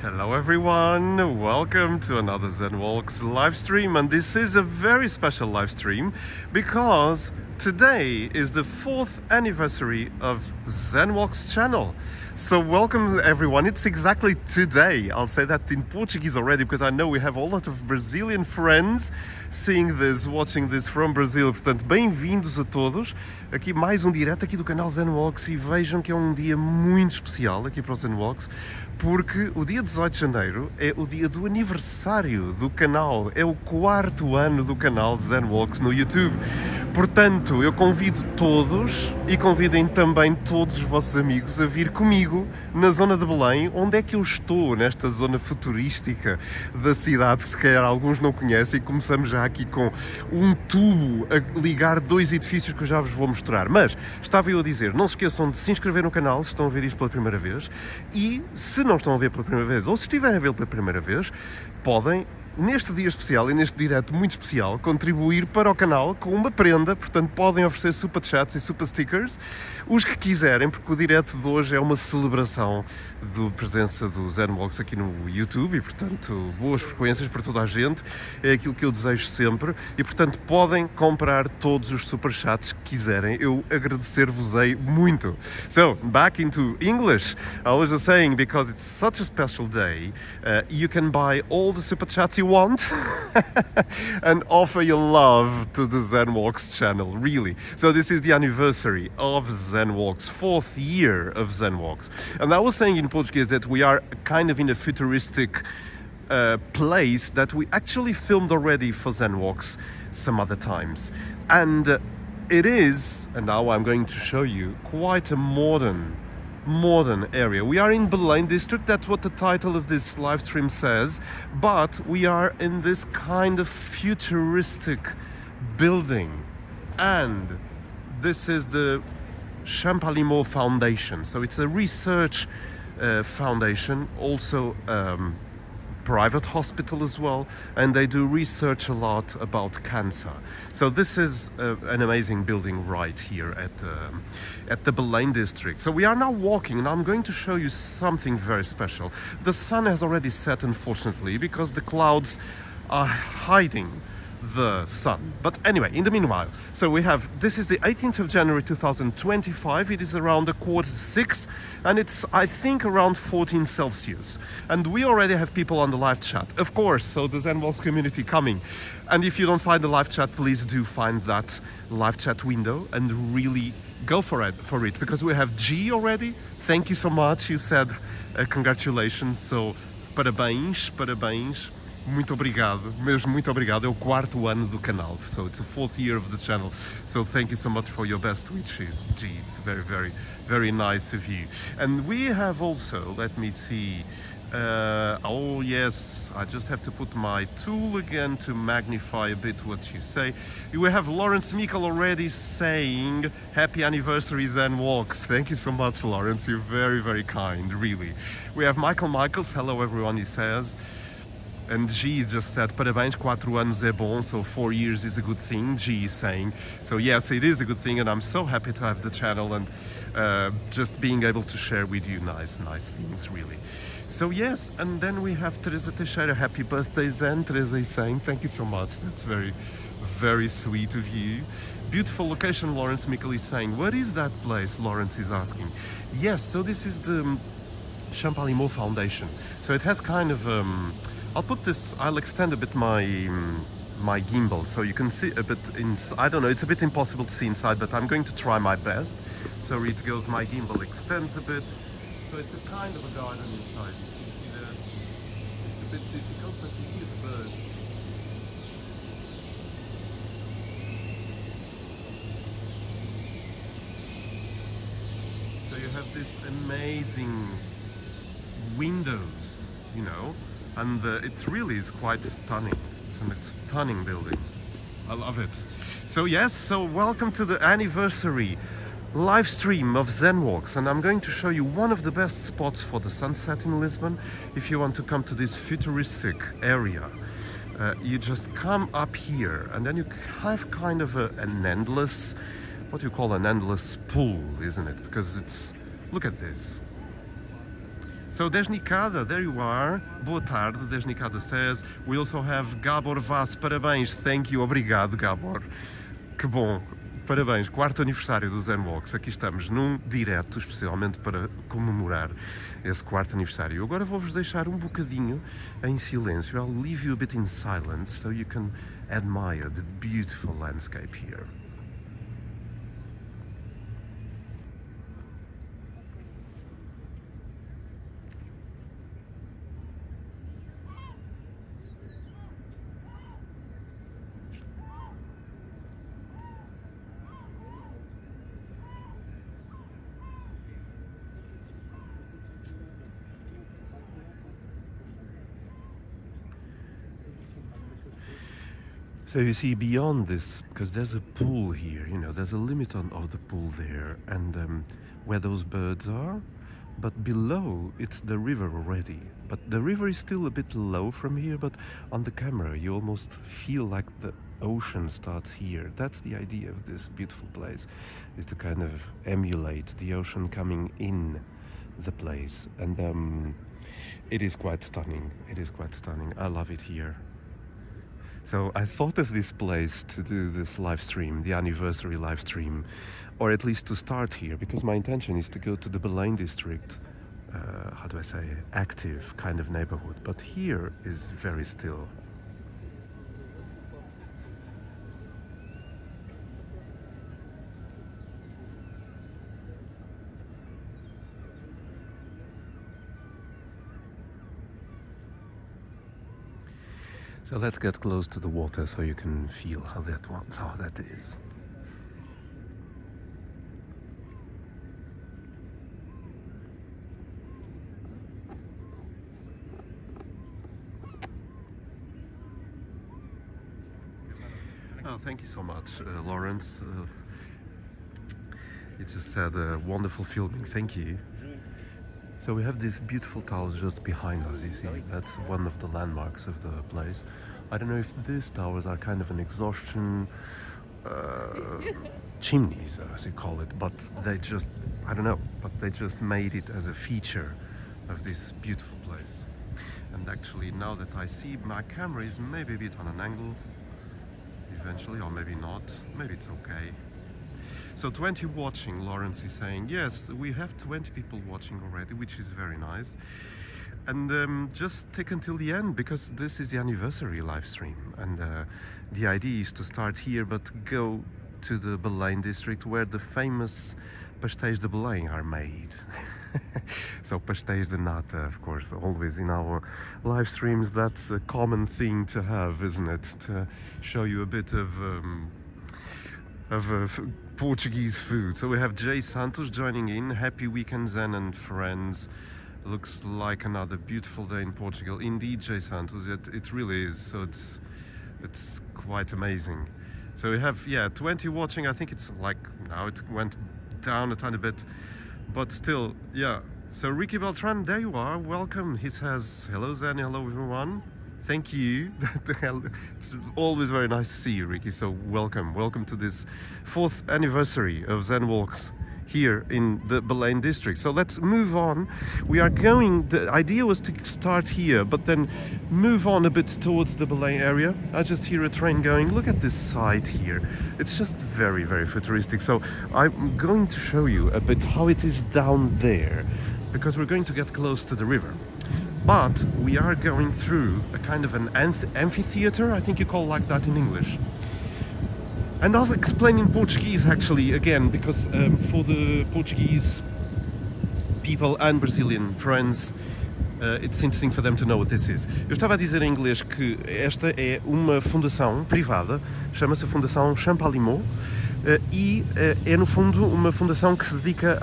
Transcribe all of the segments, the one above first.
Hello everyone, welcome to another Zen Walks live stream, and this is a very special live stream because today is the 4th anniversary of Zen Walks channel. So welcome everyone, it's exactly today. I'll say that in Portuguese already because I know we have a lot of Brazilian friends seeing this, watching this from Brazil. Portanto, bem-vindos a todos. Aqui mais um direto aqui do canal Zen Walks, e vejam que é um dia muito especial aqui para o Zen Walks, porque o dia 18 de janeiro é o dia do aniversário do canal, é o 4º ano do canal Zen Walks no YouTube. Portanto, eu convido todos e convidem também todos os vossos amigos a vir comigo na zona de Belém, onde é que eu estou, nesta zona futurística da cidade, que se calhar alguns não conhecem. Começamos já aqui com um tubo a ligar dois edifícios que eu já vos vou mostrar. Mas estava eu a dizer, não se esqueçam de se inscrever no canal se estão a ver isto pela primeira vez, e se não estão a ver pela primeira vez, ou se estiverem a ver pela primeira vez, podem, neste dia especial e neste direto muito especial, contribuir para o canal com uma prenda. Portanto, podem oferecer super chats e super stickers, os que quiserem, porque o direto de hoje é uma celebração da presença do Zen Walks aqui no YouTube e, portanto, boas frequências para toda a gente, é aquilo que eu desejo sempre, e, portanto, podem comprar todos os super chats que quiserem, eu agradecer-vos-ei muito. So, back into English, I was just saying, because it's such a special day, you can buy all the super chats you want and offer your love to the Zen Walks channel, really. So this is the anniversary of Zen Walks, 4th year of Zen Walks. And I was saying in Portuguese that we are kind of in a futuristic place that we actually filmed already for Zen Walks some other times. And it is, and now I'm going to show you, quite a modern area. We are in Belém district, that's what the title of this live stream says, but we are in this kind of futuristic building, and this is the Champalimaud Foundation. So it's a research foundation, also private hospital as well, and they do research a lot about cancer. So this is an amazing building right here at the Belém district. So we are now walking, and I'm going to show you something very special. The sun has already set, unfortunately, because the clouds are hiding the sun. But anyway, in the meanwhile, so we have, this is the 18th of January 2025, it is around 5:45, and it's, I think, around 14 Celsius. And we already have people on the live chat, of course, so the Zen Walks community coming. And if you don't find the live chat, please do find that live chat window and really go for it, because we have G already. Thank you so much, you said congratulations, so parabéns. Muito obrigado, mesmo muito obrigado. É o 4º ano do canal, so it's the 4th year of the channel. So thank you so much for your best wishes. Gee, it's very, very, very nice of you. And we have also, let me see. Oh yes, I just have to put my tool again to magnify a bit what you say. We have Lawrence Mikkel already saying happy anniversary Zen Walks. Thank you so much, Lawrence. You're very, very kind, really. We have Michael Michaels. Hello everyone, he says. And G just said, parabéns, 4 anos é bom, so 4 years is a good thing, G is saying. So yes, it is a good thing, and I'm so happy to have the channel and just being able to share with you nice things, really. So yes, and then we have Teresa Teixeira, happy birthday Zen, Teresa is saying, thank you so much, that's very, very sweet of you. Beautiful location, Lawrence Mikkel is saying. What is that place, Lawrence is asking. Yes, so this is the Champalimaud Foundation. So it has kind of, I'll extend a bit my gimbal so you can see a bit I don't know, it's a bit impossible to see inside, but I'm going to try my best. So it goes, my gimbal extends a bit, so it's a kind of a garden inside. You see there, it's a bit difficult, but you hear the birds. So you have this amazing windows, you know, and it really is quite stunning. It's a stunning building. I love it. So yes, so welcome to the anniversary live stream of Zen Walks, and I'm going to show you one of the best spots for the sunset in Lisbon. If you want to come to this futuristic area, you just come up here, and then you have kind of an endless, what you call an endless pool, isn't it? Because it's, look at this. So Desnicada, there you are. Boa tarde, Desnicada says. We also have Gabor Vaz, parabéns, thank you, obrigado Gabor. Que bom, parabéns, 4º aniversário do Zen Walks. Aqui estamos num direto, especialmente para comemorar esse 4º aniversário. Agora vou-vos deixar um bocadinho em silêncio. I'll leave you a bit in silence so you can admire the beautiful landscape here. So you see beyond this, because there's a pool here, you know, there's a limit of the pool there, and where those birds are, but below it's the river already. But the river is still a bit low from here, but on the camera you almost feel like the ocean starts here. That's the idea of this beautiful place, is to kind of emulate the ocean coming in the place, and it is quite stunning. It is quite stunning. I love it here. So I thought of this place to do this live stream, the anniversary live stream, or at least to start here, because my intention is to go to the Belém district, how do I say, active kind of neighborhood, but here is very still. So let's get close to the water so you can feel how that is. Oh, thank you so much, Lawrence. You just said wonderful filming. Thank you. So we have this beautiful tower just behind us, you see, that's one of the landmarks of the place. I don't know if these towers are kind of an exhaustion chimneys, as you call it, but they just, I don't know, but they just made it as a feature of this beautiful place. And actually, now that I see my camera is maybe a bit on an angle, eventually, or maybe not, maybe it's okay. So 20 watching, Lawrence is saying. Yes, we have 20 people watching already, which is very nice. And just stick until the end, because this is the anniversary live stream. And the idea is to start here, but go to the Belém district, where the famous Pastéis de Belém are made. So pastéis de nata, of course, always in our live streams, that's a common thing to have, isn't it? To show you a bit of Portuguese food. So we have Jay Santos joining in. Happy weekend, Zen and friends. Looks like another beautiful day in Portugal. Indeed, Jay Santos, it really is. So it's quite amazing. So we have, yeah, 20 watching. I think it's like, now it went down a tiny bit, but still, yeah. So Ricky Beltran, there you are, welcome. He says, hello Zen, hello everyone. Thank you. It's always very nice to see you, Ricky. So welcome to this 4th anniversary of Zen Walks here in the Belém district. So let's move on. We are going, the idea was to start here, but then move on a bit towards the Belém area. I just hear a train going. Look at this site here. It's just very, very futuristic. So I'm going to show you a bit how it is down there, because we're going to get close to the river. But we are going through a kind of an amphitheater, I think you call like that in English. And I'll explain in Portuguese actually again, because for the Portuguese people and Brazilian friends, it's interesting for them to know what this is. Eu estava a dizer em inglês que esta é uma fundação privada, chama-se a Fundação Champalimaud, e é no fundo uma fundação que se dedica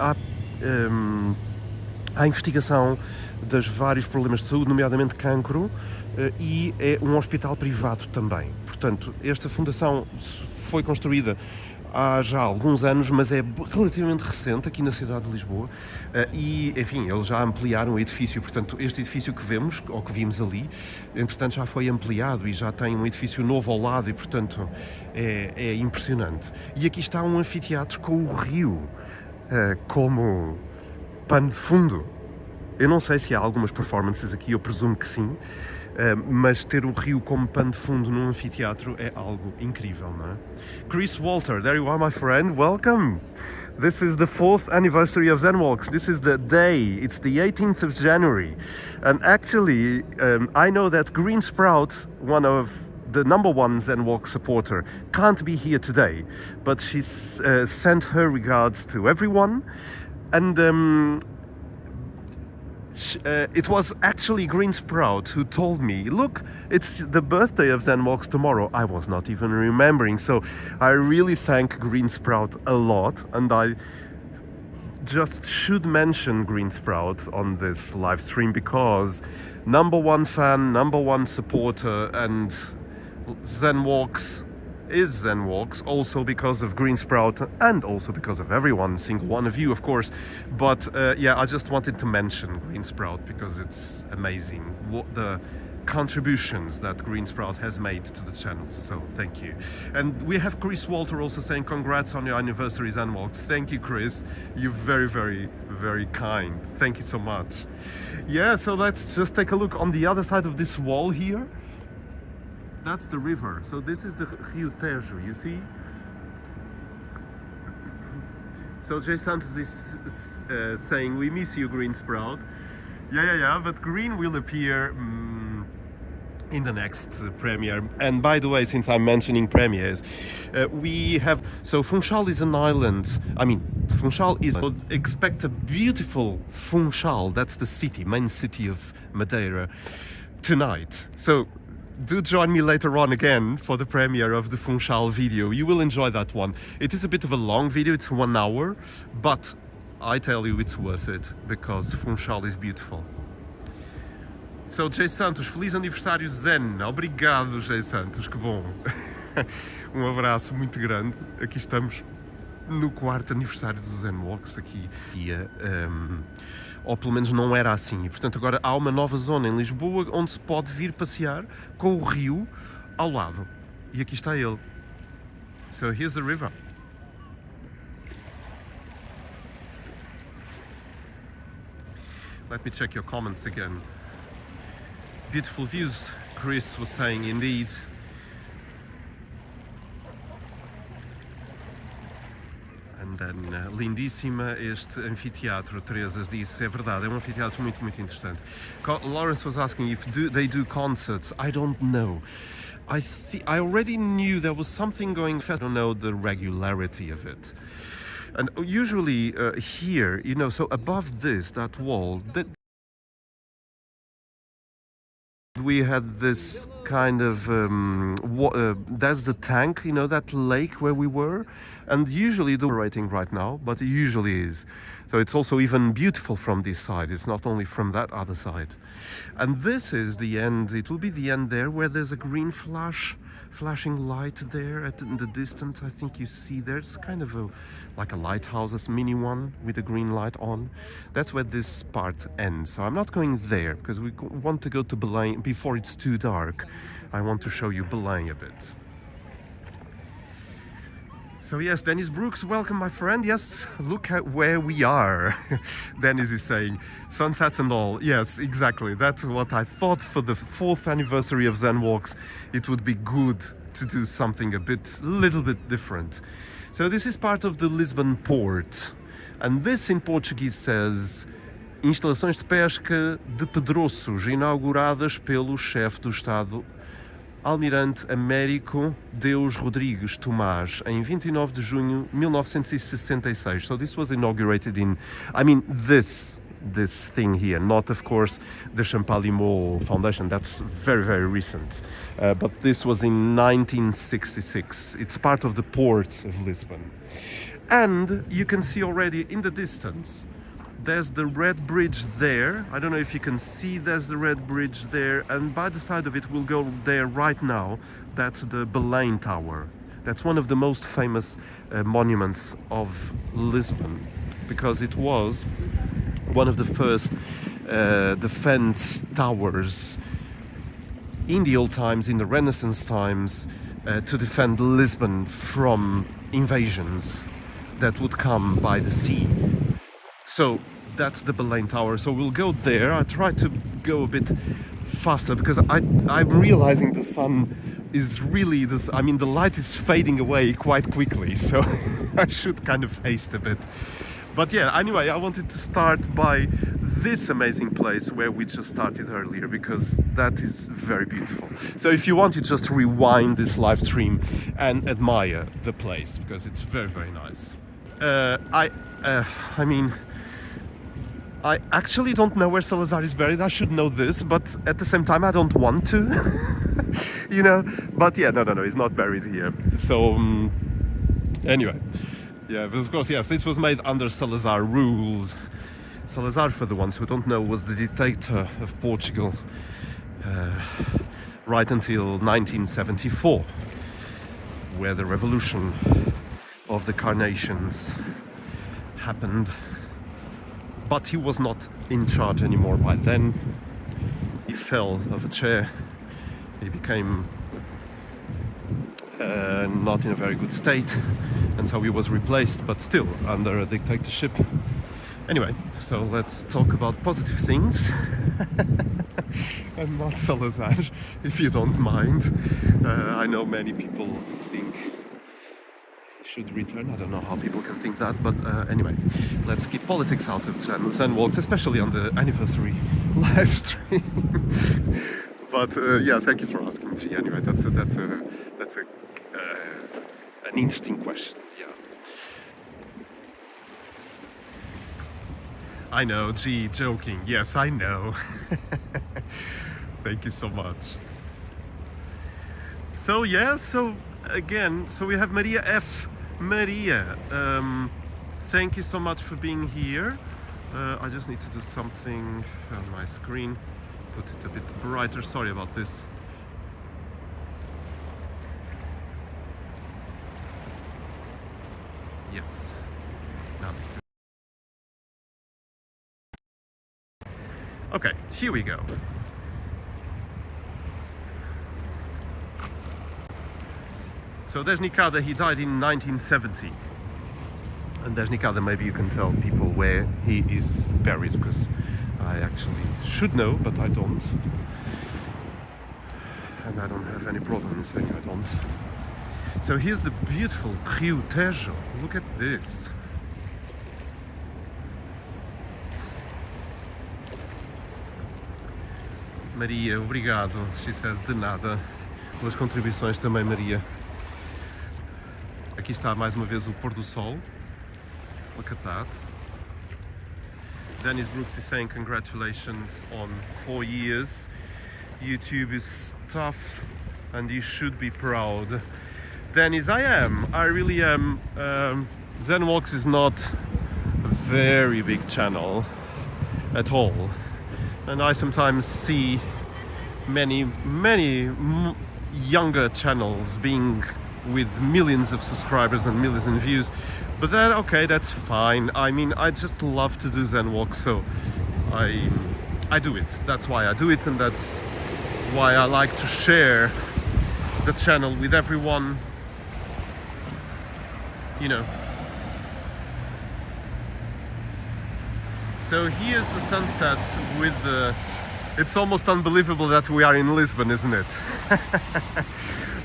à investigação dos vários problemas de saúde, nomeadamente cancro, e é um hospital privado também. Portanto, esta fundação foi construída há já alguns anos, mas é relativamente recente aqui na cidade de Lisboa, e, enfim, eles já ampliaram o edifício. Portanto, este edifício que vemos, ou que vimos ali, entretanto já foi ampliado e já tem um edifício novo ao lado, e, portanto, é impressionante. E aqui está um anfiteatro com o rio como pano de fundo. Eu não sei se há algumas performances aqui, eu presumo que sim, mas ter um rio como pano de fundo num anfiteatro é algo incrível, não é? Chris Walter, there you are, my friend, welcome! This is the 4th anniversary of Zen Walks. This is the day, it's the 18th of January. And actually, I know that Green Sprout, one of the #1 Zen Walk supporter, can't be here today, but she's sent her regards to everyone. And it was actually Green Sprout who told me, look, it's the birthday of Zen Walks tomorrow. I was not even remembering, so I really thank Green Sprout a lot, and I just should mention Green Sprout on this live stream because #1 fan, #1 supporter, and Zen Walks is Zen Walks, also because of Green Sprout and also because of everyone, single one of you, of course. But yeah, I just wanted to mention Green Sprout because it's amazing what the contributions that Green Sprout has made to the channel, so thank you. And we have Chris Walter also saying congrats on your anniversary, Zen Walks. Thank you, Chris, you're very, very, very kind. Thank you so much. Yeah, so let's just take a look on the other side of this wall here. That's the river. So this is the Rio Tejo, you see? So Jay Santos is saying, we miss you, Green Sprout. Yeah, but Green will appear in the next premiere. And by the way, since I'm mentioning premieres, we have, so Funchal is an island. I mean, Funchal is, expect a beautiful Funchal, that's the city, main city of Madeira, tonight. So do join me later on again for the premiere of the Funchal video. You will enjoy that one. It is a bit of a long video, it's 1 hour, but I tell you it's worth it because Funchal is beautiful. So, Jay Santos, feliz aniversário Zen. Obrigado, Jay Santos, que bom. Um abraço muito grande. Aqui estamos no 4º aniversário do Zen Walks aqui. Ou pelo menos não era assim. E, portanto, agora há uma nova zona em Lisboa onde se pode vir passear com o rio ao lado. E aqui está ele. So, here's the river. Let me check your comments again. Beautiful views, Chris was saying, indeed. And then, lindíssima este anfiteatro, Teresa disse, é verdade, é um anfiteatro muito, muito interessante. Lawrence was asking if they do concerts. I don't know. I already knew there was something going fast. I don't know the regularity of it. And usually here, you know, so above this, that wall, we had this kind of that's the tank, you know, that lake where we were, and usually the rating right now, but it usually is. So it's also even beautiful from this side. It's not only from that other side. And this is the end. It will be the end there where there's a green flashing light there in the distance. I think you see there. It's kind of like a lighthouse, a mini one with a green light on. That's where this part ends. So I'm not going there because we want to go to Belém before it's too dark. I want to show you Belém a bit. So yes, Dennis Brooks, welcome my friend. Yes, look at where we are. Dennis is saying, sunsets and all. Yes, exactly. That's what I thought for the 4th anniversary of Zen Walks. It would be good to do something a little bit different. So this is part of the Lisbon port. And this in Portuguese says, instalações de pesca de Pedroços, inauguradas pelo chefe do Estado Almirante Américo Deus Rodrigues Tomás em 29 de junho de 1966. So this was inaugurated in, I mean, this thing here, not of course the Champalimaud Foundation, that's very, very recent, but this was in 1966. It's part of the port of Lisbon. And you can see already in the distance, there's the red bridge there. I don't know if you can see, there's the red bridge there, and by the side of it, we'll go there right now. That's the Belém Tower. That's one of the most famous monuments of Lisbon, because it was one of the first defense towers in the old times, in the Renaissance times, to defend Lisbon from invasions that would come by the sea. So that's the Belém Tower. So we'll go there. I try to go a bit faster because I'm realizing the sun is really this. I mean, the light is fading away quite quickly, so I should kind of haste a bit. But yeah, anyway, I wanted to start by this amazing place where we just started earlier because that is very beautiful. So if you want, you just rewind this live stream and admire the place because it's very, very nice. I mean, I actually don't know where Salazar is buried. I should know this, but at the same time, I don't want to, you know. But yeah, no, he's not buried here. So anyway. Yeah, but of course, yes, this was made under Salazar rules. Salazar, for the ones who don't know, was the dictator of Portugal right until 1974, where the revolution of the Carnations happened. But he was not in charge anymore by then. He fell off a chair. He became not in a very good state, and so he was replaced, but still under a dictatorship. Anyway, so let's talk about positive things and not Salazar, if you don't mind. I know many people think he should return. I don't know how people can think that, but anyway, let's keep politics out of Zen Walks, especially on the anniversary live stream. But yeah, thank you for asking. Gee, anyway, that's an interesting question. Yeah, I know. Gee, joking. Yes, I know. Thank you so much. So yeah, so again, so we have Maria F. Maria, thank you so much for being here. I just need to do something on my screen. Put it a bit brighter. Sorry about this. Yes. Now this is... Okay, here we go. So there's Nikada. He died in 1970. And there's Nikada. Maybe you can tell people where he is buried, because I actually should know, but I don't. And I don't have any problem in saying I don't. So here's the beautiful Rio Tejo. Look at this. Maria, obrigado. She says de nada. Pelas contribuições também, Maria. Aqui está mais uma vez o pôr do sol. Look at that. Dennis Brooks is saying congratulations on 4 years. YouTube is tough and you should be proud. Dennis, I am. I really am. Zen Walks is not a very big channel at all. And I sometimes see many younger channels being with millions of subscribers and millions of views. But then, okay, that's fine. I mean, I just love to do Zen Walks, so I do it. That's why I do it, and that's why I like to share the channel with everyone. You know. So here's the sunset with the... It's almost unbelievable that we are in Lisbon, isn't it?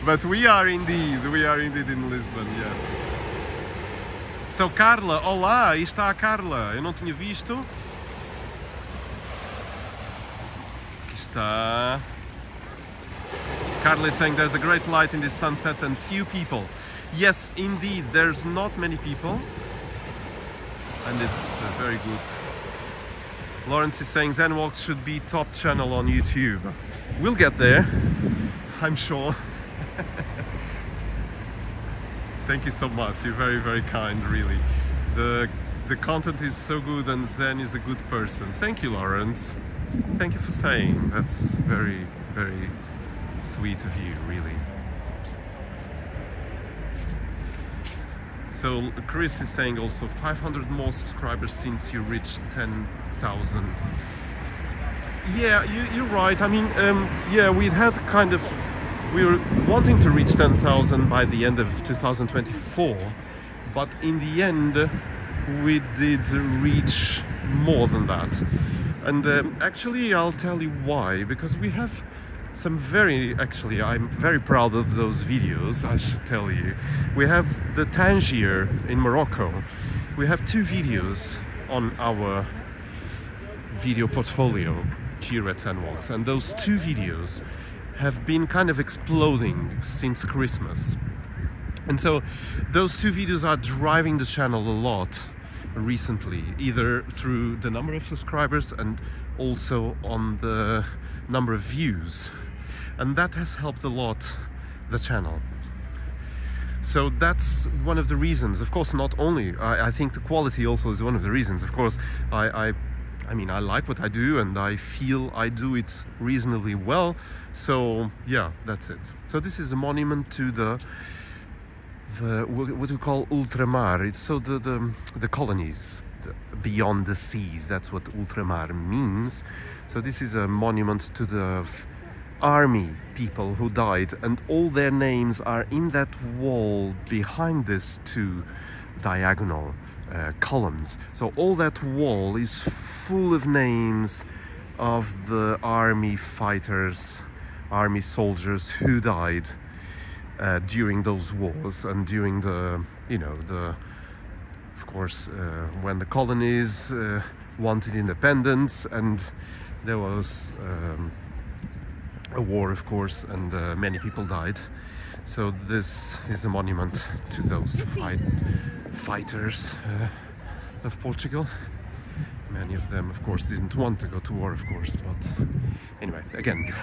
But we are indeed in Lisbon, yes. So Carla, olá, aí está a Carla, eu não tinha visto. Aqui está. Carla is saying there's a great light in this sunset and few people. Yes, indeed, there's not many people. And it's very good. Lawrence is saying Zen Walks should be top channel on YouTube. We'll get there, I'm sure. Thank you so much. You're very, very kind, really. The content is so good and Zen is a good person. Thank you, Lawrence. Thank you for saying. That's very, very sweet of you, really. So Chris is saying also 500 more subscribers since you reached 10,000. Yeah, you're right. I mean, yeah, we had kind of... We were wanting to reach 10,000 by the end of 2024, but in the end we did reach more than that. And actually I'll tell you why, because we have some actually I'm very proud of those videos, I should tell you. We have the Tangier in Morocco. We have 2 videos on our video portfolio here at Zen Walks, and those 2 videos have been kind of exploding since Christmas. And so those 2 videos are driving the channel a lot recently, either through the number of subscribers and also on the number of views, and that has helped a lot the channel. So that's one of the reasons. Of course, not only, I think the quality also is one of the reasons. Of course, I mean, I like what I do and I feel I do it reasonably well. So yeah, that's it. So this is a monument to the what we call ultramar. It's so the colonies beyond the seas. That's what ultramar means. So this is a monument to the army people who died, and all their names are in that wall behind this 2 diagonal columns. So all that wall is full of names of the army fighters, army soldiers who died during those wars, and during the, you know, of course, when the colonies wanted independence, and there was a war, of course, and many people died. So this is a monument to those fighters of Portugal. Many of them, of course, didn't want to go to war, of course, but anyway, again,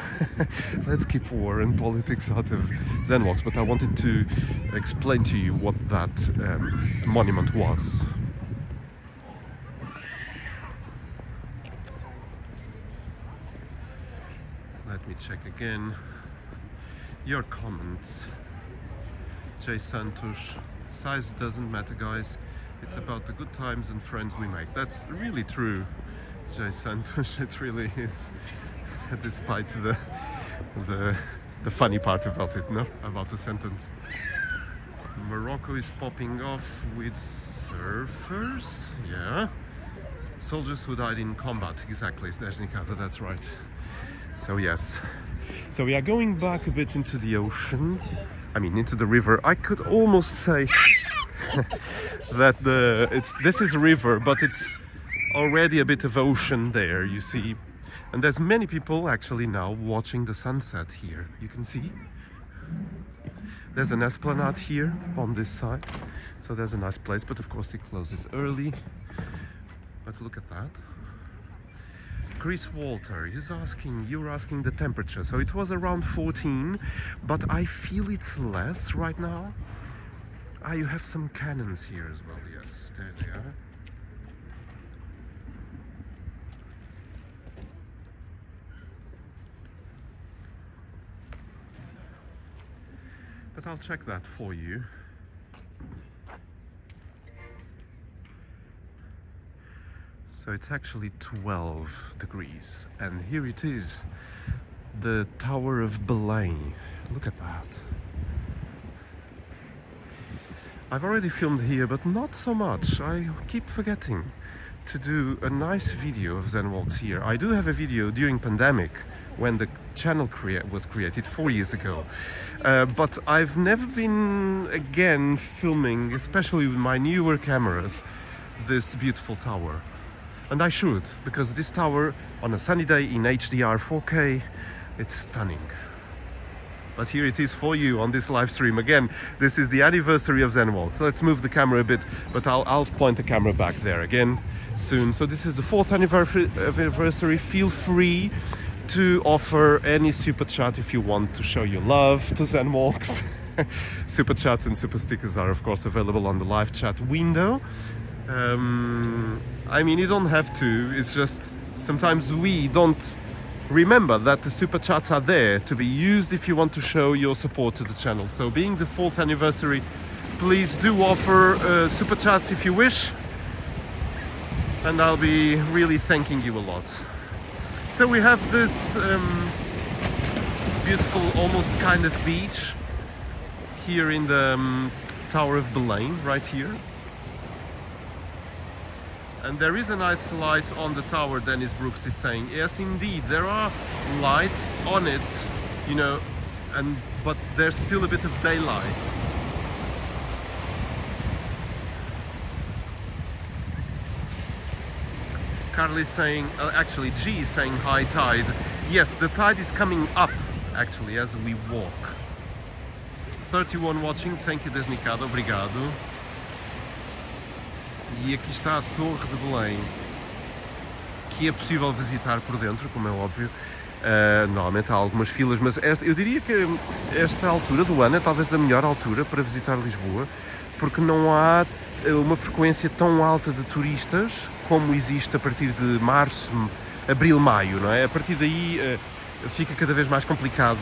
let's keep war and politics out of Zen Walks. But I wanted to explain to you what that monument was. Let me check again your comments. J. Santos, size doesn't matter, guys. It's about the good times and friends we make. That's really true, J. Santos. It really is, despite the funny part about it, no? About the sentence. Morocco is popping off with surfers. Yeah. Soldiers who died in combat. Exactly, Snezhnikava, that's right. So yes. So we are going back a bit into the ocean. I mean, into the river. I could almost say that this is a river, but it's already a bit of ocean there, you see. And there's many people actually now watching the sunset here. You can see there's an esplanade here on this side, so there's a nice place, but of course it closes early. But look at that. Chris Walter, you're asking the temperature. So it was around 14, but I feel it's less right now. Ah, you have some cannons here as well. Yes, there they are. But I'll check that for you. So it's actually 12 degrees, and here it is, the Tower of Belém. Look at that. I've already filmed here, but not so much. I keep forgetting to do a nice video of Zen Walks here. I do have a video during pandemic when the channel was created 4 years ago, but I've never been again filming, especially with my newer cameras, this beautiful tower. And I should, because this tower on a sunny day in HDR 4K, it's stunning. But here it is for you on this live stream. Again, this is the anniversary of Zen Walks. So let's move the camera a bit, but I'll point the camera back there again soon. So this is the 4th anniversary. Feel free to offer any super chat if you want to show your love to Zen Walks. Super chats and super stickers are of course available on the live chat window. I mean, you don't have to, it's just sometimes we don't remember that the super chats are there to be used if you want to show your support to the channel. So being the 4th anniversary, please do offer super chats if you wish, and I'll be really thanking you a lot. So we have this beautiful, almost kind of beach here in the Tower of Belém, right here. And there is a nice light on the tower, Dennis Brooks is saying. Yes, indeed, there are lights on it, you know, but there's still a bit of daylight. Carly is saying, actually G is saying high tide. Yes, the tide is coming up actually as we walk. 31 watching, thank you Desnicado, obrigado. E aqui está a Torre de Belém, que é possível visitar por dentro, como é óbvio. Normalmente há algumas filas, mas eu diria que esta altura do ano é talvez a melhor altura para visitar Lisboa, porque não há uma frequência tão alta de turistas como existe a partir de março, abril, maio, não é? A partir daí fica cada vez mais complicado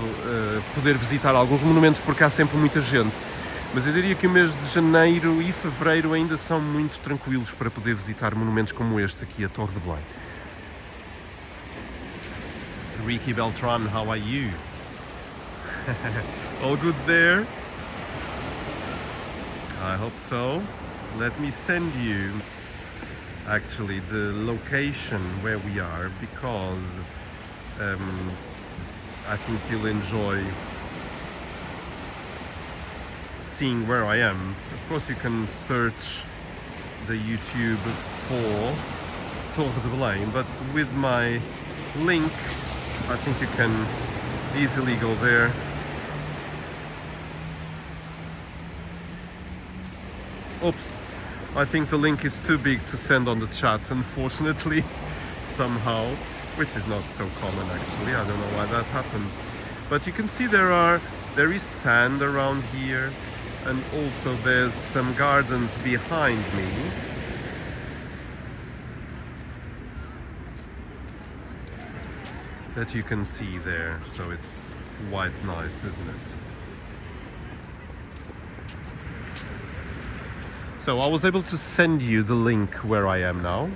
poder visitar alguns monumentos porque há sempre muita gente. Mas eu diria que o mês de janeiro e fevereiro ainda são muito tranquilos para poder visitar monumentos como este aqui, a Torre de Belém. Ricky Beltran, how are you? All good there? I hope so. Let me send you actually the location where we are, because I think you'll enjoy seeing where I am. Of course you can search the YouTube for Torre de Belém, but with my link I think you can easily go there. Oops, I think the link is too big to send on the chat, unfortunately, somehow, which is not so common actually. I don't know why that happened. But you can see there is sand around here, and also there's some gardens behind me. That you can see there, so it's quite nice, isn't it? So I was able to send you the link where I am now.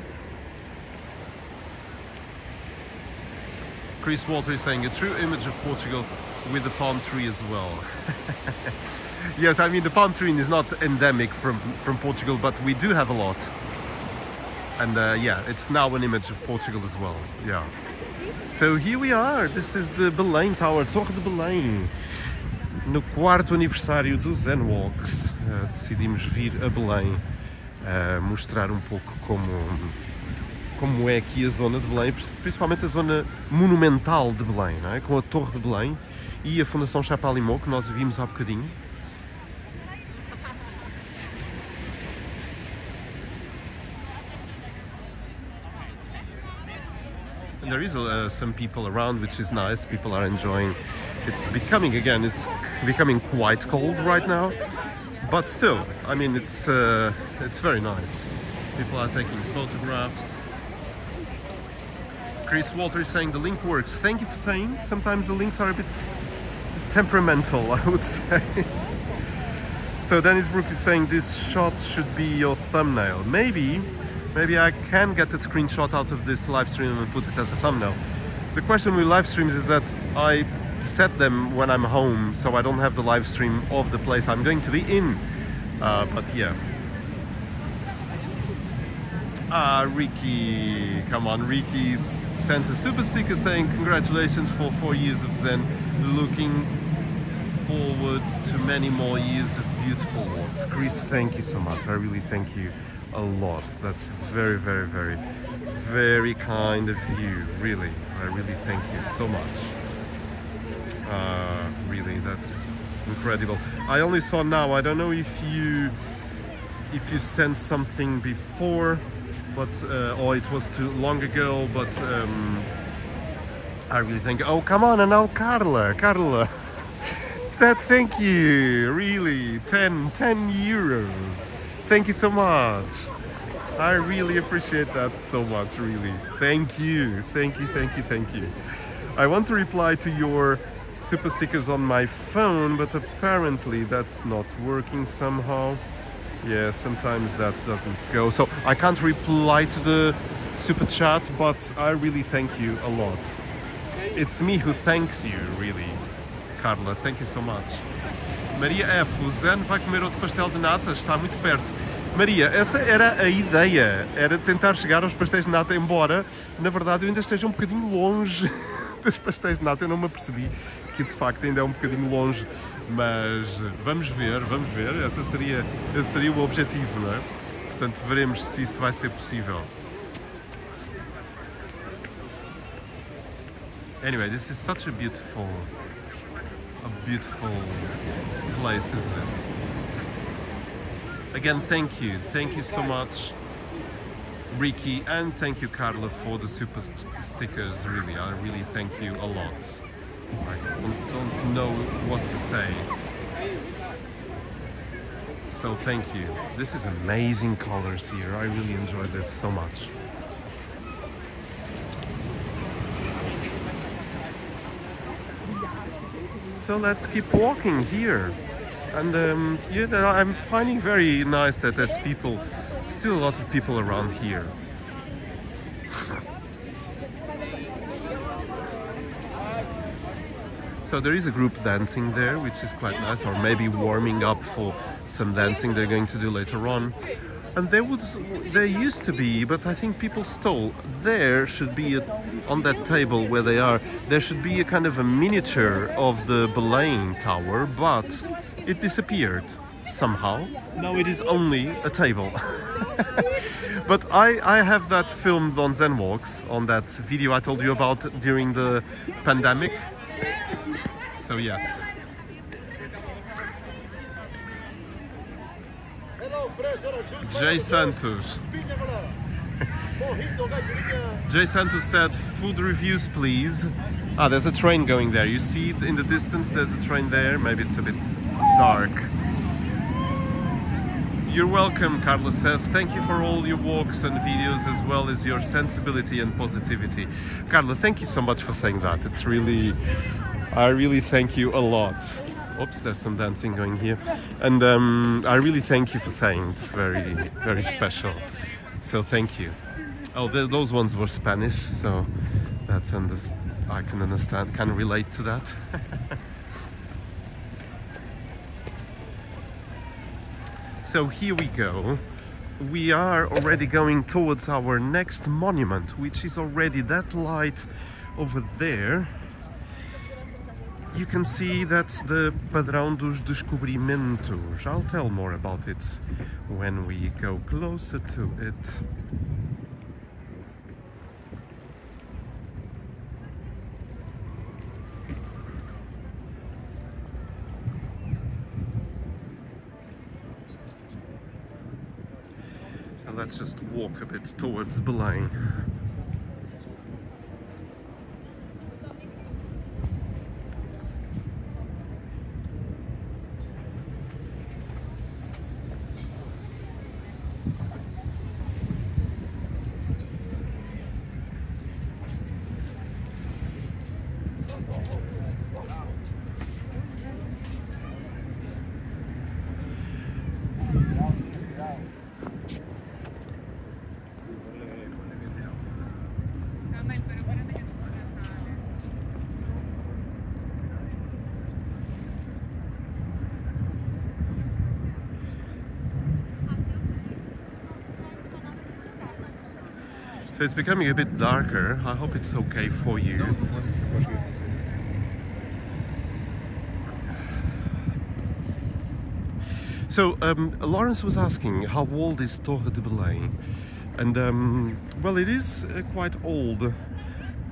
Chris Walter is saying a true image of Portugal with the palm tree as well. Yes, I mean the palm tree is not endemic from Portugal, but we do have a lot. And yeah, it's now an image of Portugal as well. Yeah. So here we are. This is the Belém Tower, Torre de Belém. No quarto aniversário do Zen Walks, decidimos vir a Belém mostrar um pouco como é aqui a zona de Belém, principalmente a zona monumental de Belém, não é? Com a Torre de Belém e a Fundação Champalimaud, que nós vimos há bocadinho. And there is some people around, which is nice. People are enjoying. It's becoming quite cold right now, but still, I mean, it's very nice. People are taking photographs. Chris Walter is saying the link works. Thank you for saying. Sometimes the links are a bit temperamental, I would say. So Dennis Brook is saying this shot should be your thumbnail. Maybe I can get that screenshot out of this live stream and put it as a thumbnail. The question with live streams is that I set them when I'm home, so I don't have the live stream of the place I'm going to be in. But yeah. Ricky, come on, Ricky's sent a super sticker saying congratulations for 4 years of Zen, looking forward to many more years of beautiful walks. Chris, thank you so much. I really thank you a lot. That's very, very, very, very kind of you. Really, I really thank you so much. Really, that's incredible. I only saw now. I don't know if you sent something before, but or it was too long ago. But I really thank you. Oh, come on, and now Carla. Thank you. Really, 10 euros. Thank you so much. I really appreciate that so much, really. Thank you. I want to reply to your super stickers on my phone, but apparently that's not working somehow. Yeah, sometimes that doesn't go. So I can't reply to the super chat, but I really thank you a lot. It's me who thanks you, really. Carla, thank you so much. Maria F, o Zen vai comer outro pastel de nata, está muito perto. Maria, essa era a ideia, era tentar chegar aos pastéis de nata, embora, na verdade, eu ainda esteja um bocadinho longe dos pastéis de nata. Eu não me apercebi que, de facto, ainda é um bocadinho longe, mas vamos ver, esse seria o objetivo, não é? Portanto, veremos se isso vai ser possível. Anyway, this is such a beautiful place, isn't it? Again, thank you so much, Ricky, and thank you, Carla, for the super stickers. Really, I really thank you a lot. I don't know what to say. So thank you. This is amazing colors here. I really enjoy this so much. So let's keep walking here. And yeah, I'm finding very nice that there's people, still a lot of people around here. So there is a group dancing there, which is quite nice, or maybe warming up for some dancing they're going to do later on. And there used to be, but I think people stole. There should be on that table where they are, there should be a kind of a miniature of the Belém Tower, but it disappeared somehow. Now it is only a table. But I have that filmed on Zen Walks, on that video I told you about during the pandemic. So yes. Jay Santos. Jay Santos said, food reviews please. Ah, there's a train going there. You see in the distance there's a train there. Maybe it's a bit dark. You're welcome, Carlos says. Thank you for all your walks and videos, as well as your sensibility and positivity. Carla, thank you so much for saying that. It's really, I really thank you a lot. Oops, there's some dancing going here. And I really thank you for saying it's very, very special. So thank you. Oh, those ones were Spanish, so that's I can understand, can relate to that. So here we go. We are already going towards our next monument, which is already that light over there. You can see that's the Padrão dos Descobrimentos. I'll tell more about it when we go closer to it. So let's just walk a bit towards Belém. So it's becoming a bit darker. I hope it's okay for you. So Lawrence was asking how old is Torre de Belém, and well, it is quite old.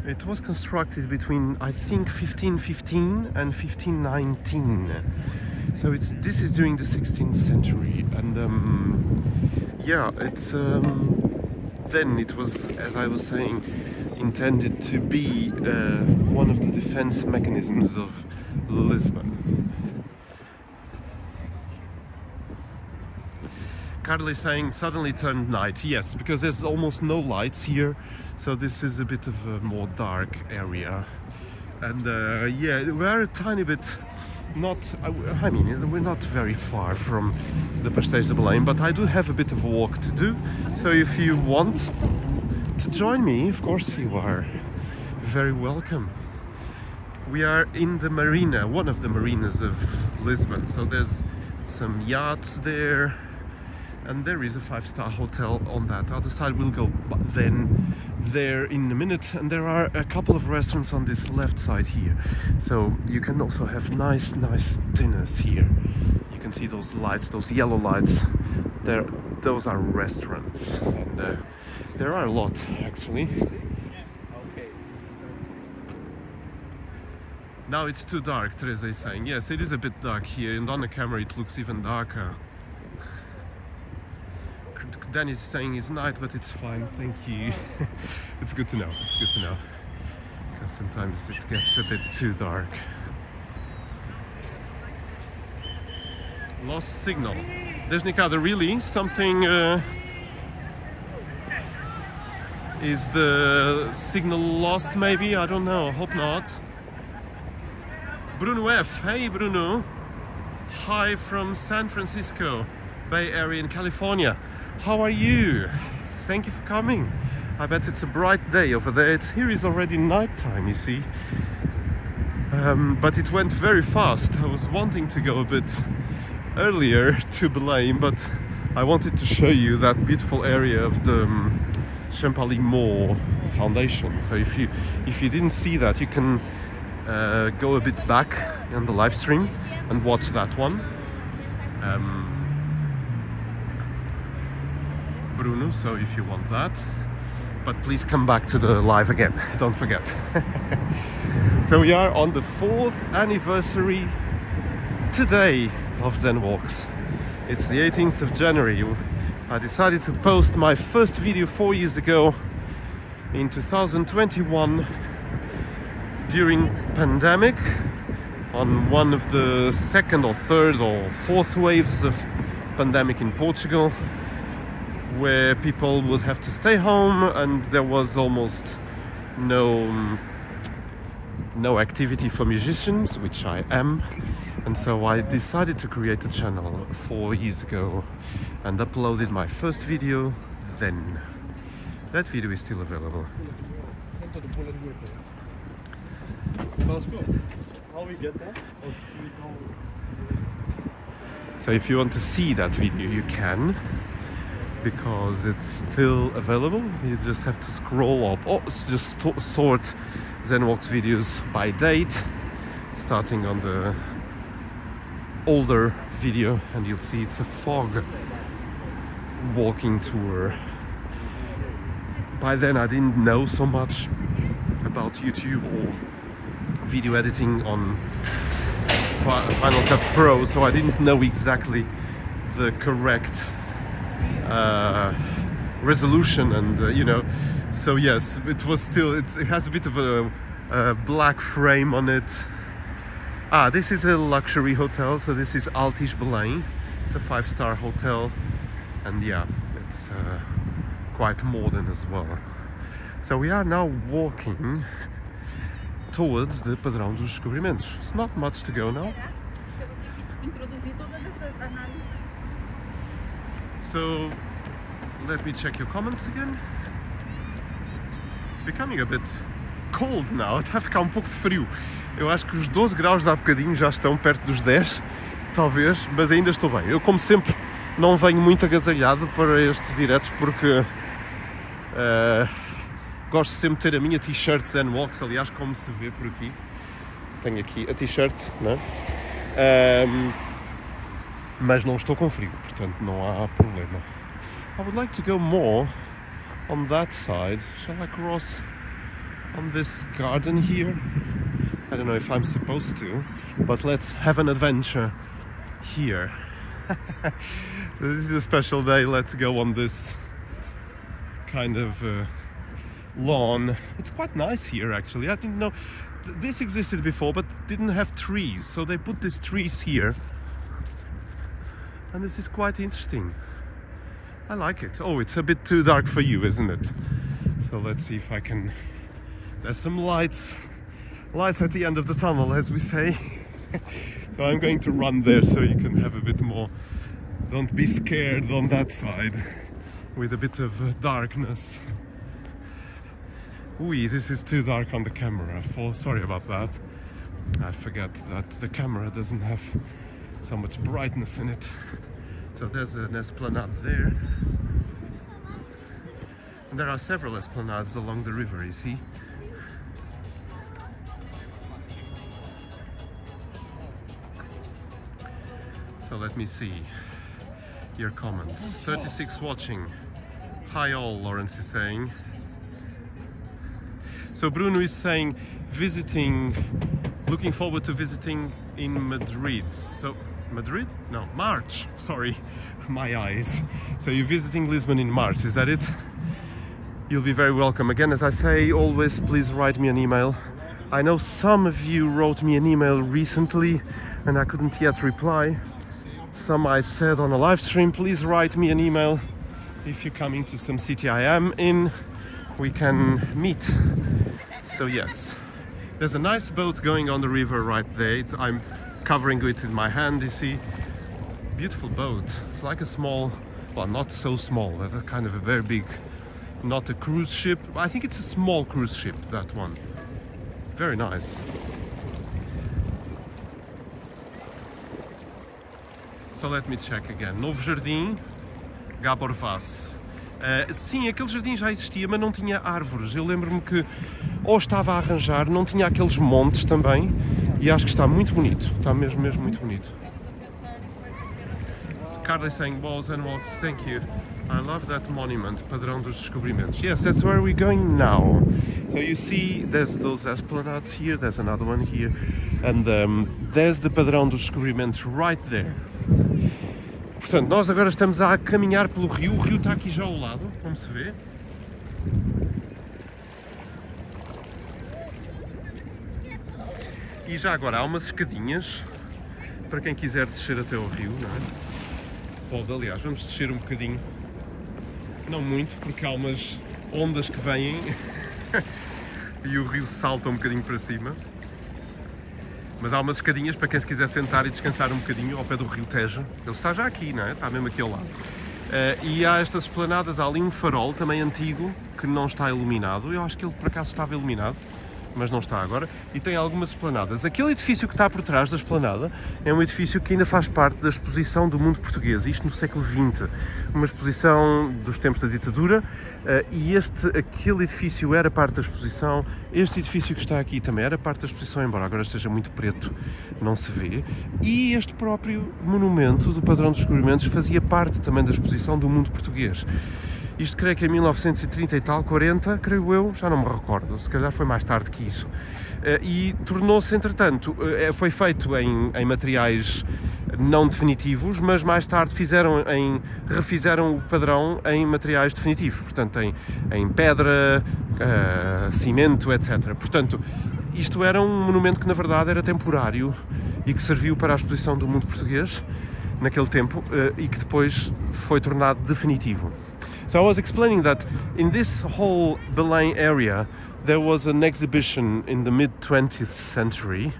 It was constructed between, I think, 1515 and 1519. So this is during the 16th century, and yeah, it's then it was, as I was saying, intended to be one of the defense mechanisms of Lisbon. Carly is saying suddenly turned night. Yes, because there's almost no lights here, so this is a bit of a more dark area. And yeah, we're a tiny bit not, I mean, we're not very far from the Pastéis de Belém, but I do have a bit of a walk to do. So if you want to join me, of course you are very welcome. We are in the marina, one of the marinas of Lisbon. So there's some yachts there. and there is a 5-star hotel on that other side. We'll go then there in a minute, and there are a couple of restaurants on this left side here, so you can also have nice dinners here. You can see those lights, those yellow lights there, those are restaurants, and there are a lot actually. Now it's too dark, Teresa is saying. Yes, it is a bit dark here, and on the camera it looks even darker. Danny's saying it's night, but it's fine, thank you. It's good to know, it's good to know. Because sometimes it gets a bit too dark. Lost signal. There's Nikada, really? Something... is the signal lost maybe? I don't know, hope not. Bruno F. Hey Bruno. Hi from San Francisco Bay Area in California. How are you? Thank you for coming. I bet it's a bright day over there. Here is already nighttime, you see. But it went very fast. I was wanting to go a bit earlier to Belém, but I wanted to show you that beautiful area of the Champalimaud Foundation. So if you didn't see that, you can go a bit back on the live stream and watch that one. Bruno, so if you want that, but please come back to the live again, don't forget. So we are on the 4th anniversary today of Zen Walks. It's the 18th of January. I decided to post my first video 4 years ago in 2021 during pandemic, on one of the second or third or fourth waves of pandemic in Portugal, where people would have to stay home and there was almost no activity for musicians, which I am, and so I decided to create a channel 4 years ago and uploaded my first video then. That video is still available. How we get that? So if you want to see that video, you can, because it's still available. You just have to scroll up, or just sort Zen Walks videos by date, starting on the older video, and you'll see it's a fog walking tour. By then I didn't know so much about YouTube or video editing on Final Cut Pro, so I didn't know exactly the correct resolution, and you know, so yes, it was still, it has a bit of a black frame on it. This is a luxury hotel, so this is Alto Belém. It's a 5-star hotel, and yeah, it's quite modern as well. So we are now walking towards the Padrão dos Descobrimentos. It's not much to go now. So let me check your comments again. It's becoming a bit cold now. Está a ficar um pouco de frio. Eu acho que os 12 graus de há bocadinho já estão perto dos 10, talvez, mas ainda estou bem. Eu, como sempre, não venho muito agasalhado para estes diretos porque gosto sempre de ter a minha t-shirt Zen Walks, aliás, como se vê por aqui. Tenho aqui a t-shirt, né? Mas não estou com frio, portanto não há problema. I would like to go more on that side. Shall I cross on this garden here? I don't know if I'm supposed to, but let's have an adventure here. So this is a special day. Let's go on this kind of lawn. It's quite nice here, actually. I didn't know this existed before, but didn't have trees, so they put these trees here, and this is quite interesting. I like it. Oh, it's a bit too dark for you, isn't it? So let's see if I can... There's some lights at the end of the tunnel, as we say. So I'm going to run there so you can have a bit more. Don't be scared on that side with a bit of darkness. Ooh, this is too dark on the camera. Sorry about that. I forget that the camera doesn't have so much brightness in it. So there's an esplanade there. And there are several esplanades along the river, you see. So let me see your comments. 36 watching. Hi all, Lawrence is saying. So Bruno is saying looking forward to visiting in Madrid. So Madrid? No, March. Sorry, my eyes. So you're visiting Lisbon in March, is that it? You'll be very welcome. Again, as I say, always please write me an email. I know some of you wrote me an email recently and I couldn't yet reply. Some I said on a live stream, please write me an email. If you're coming to some city I am in, we can meet. So yes, there's a nice boat going on the river right there. I'm covering it with my hand, you see. Beautiful boat. It's like a small, well, not so small, but a kind of a very big, not a cruise ship. I think it's a small cruise ship, that one. Very nice. So let me check again. Novo Jardim, Gabor Vaz. Sim, aquele jardim já existia, mas não tinha árvores. Eu lembro-me que ou estava a arranjar, não tinha aqueles montes também. E acho que está muito bonito. Está mesmo muito bonito. Carla is saying, wow, Zen Walks, thank you. I love that monument, Padrão dos Descobrimentos. Yes, that's where we're going now. So you see, there's those esplanades here, there's another one here. And there's the Padrão dos Descobrimentos right there. Portanto, nós agora estamos a caminhar pelo rio. O rio está aqui já ao lado, como se vê. E já agora há umas escadinhas para quem quiser descer até ao rio, não é? Pode, aliás, vamos descer um bocadinho. Não muito, porque há umas ondas que vêm e o rio salta um bocadinho para cima. Mas há umas escadinhas para quem se quiser sentar e descansar um bocadinho ao pé do rio Tejo. Ele está já aqui, não é? Está mesmo aqui ao lado. E há estas esplanadas, há ali um farol também antigo que não está iluminado. Eu acho que ele por acaso estava iluminado, mas não está agora. E tem algumas esplanadas. Aquele edifício que está por trás da esplanada é um edifício que ainda faz parte da exposição do mundo português, isto no século XX. Uma exposição dos tempos da ditadura. E aquele edifício era parte da exposição. Este edifício que está aqui também era parte da exposição, embora agora esteja muito preto, não se vê. E este próprio monumento do Padrão dos Descobrimentos fazia parte também da exposição do mundo português. Isto creio que em 1930 e tal, 40, creio eu, já não me recordo, se calhar foi mais tarde que isso. E tornou-se, entretanto, foi feito em materiais não definitivos, mas mais tarde refizeram o padrão em materiais definitivos, portanto em pedra, cimento, etc. Portanto, isto era um monumento que na verdade era temporário e que serviu para a exposição do mundo português naquele tempo e que depois foi tornado definitivo. So I was explaining that in this whole Belém area there was an exhibition in the mid-20th century,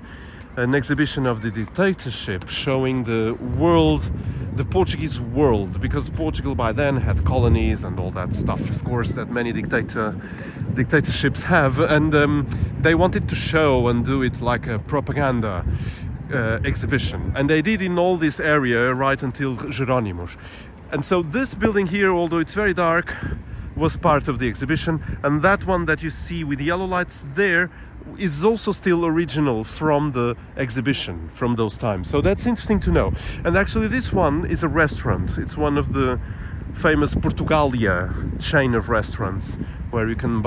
an exhibition of the dictatorship showing the Portuguese world, because Portugal by then had colonies and all that stuff, of course, that many dictatorships have, and they wanted to show and do it like a propaganda exhibition, and they did in all this area right until Jeronimos. And so this building here, although it's very dark, was part of the exhibition, and that one that you see with the yellow lights there is also still original from the exhibition from those times. So that's interesting to know. And actually this one is a restaurant. It's one of the famous Portugalia chain of restaurants where you can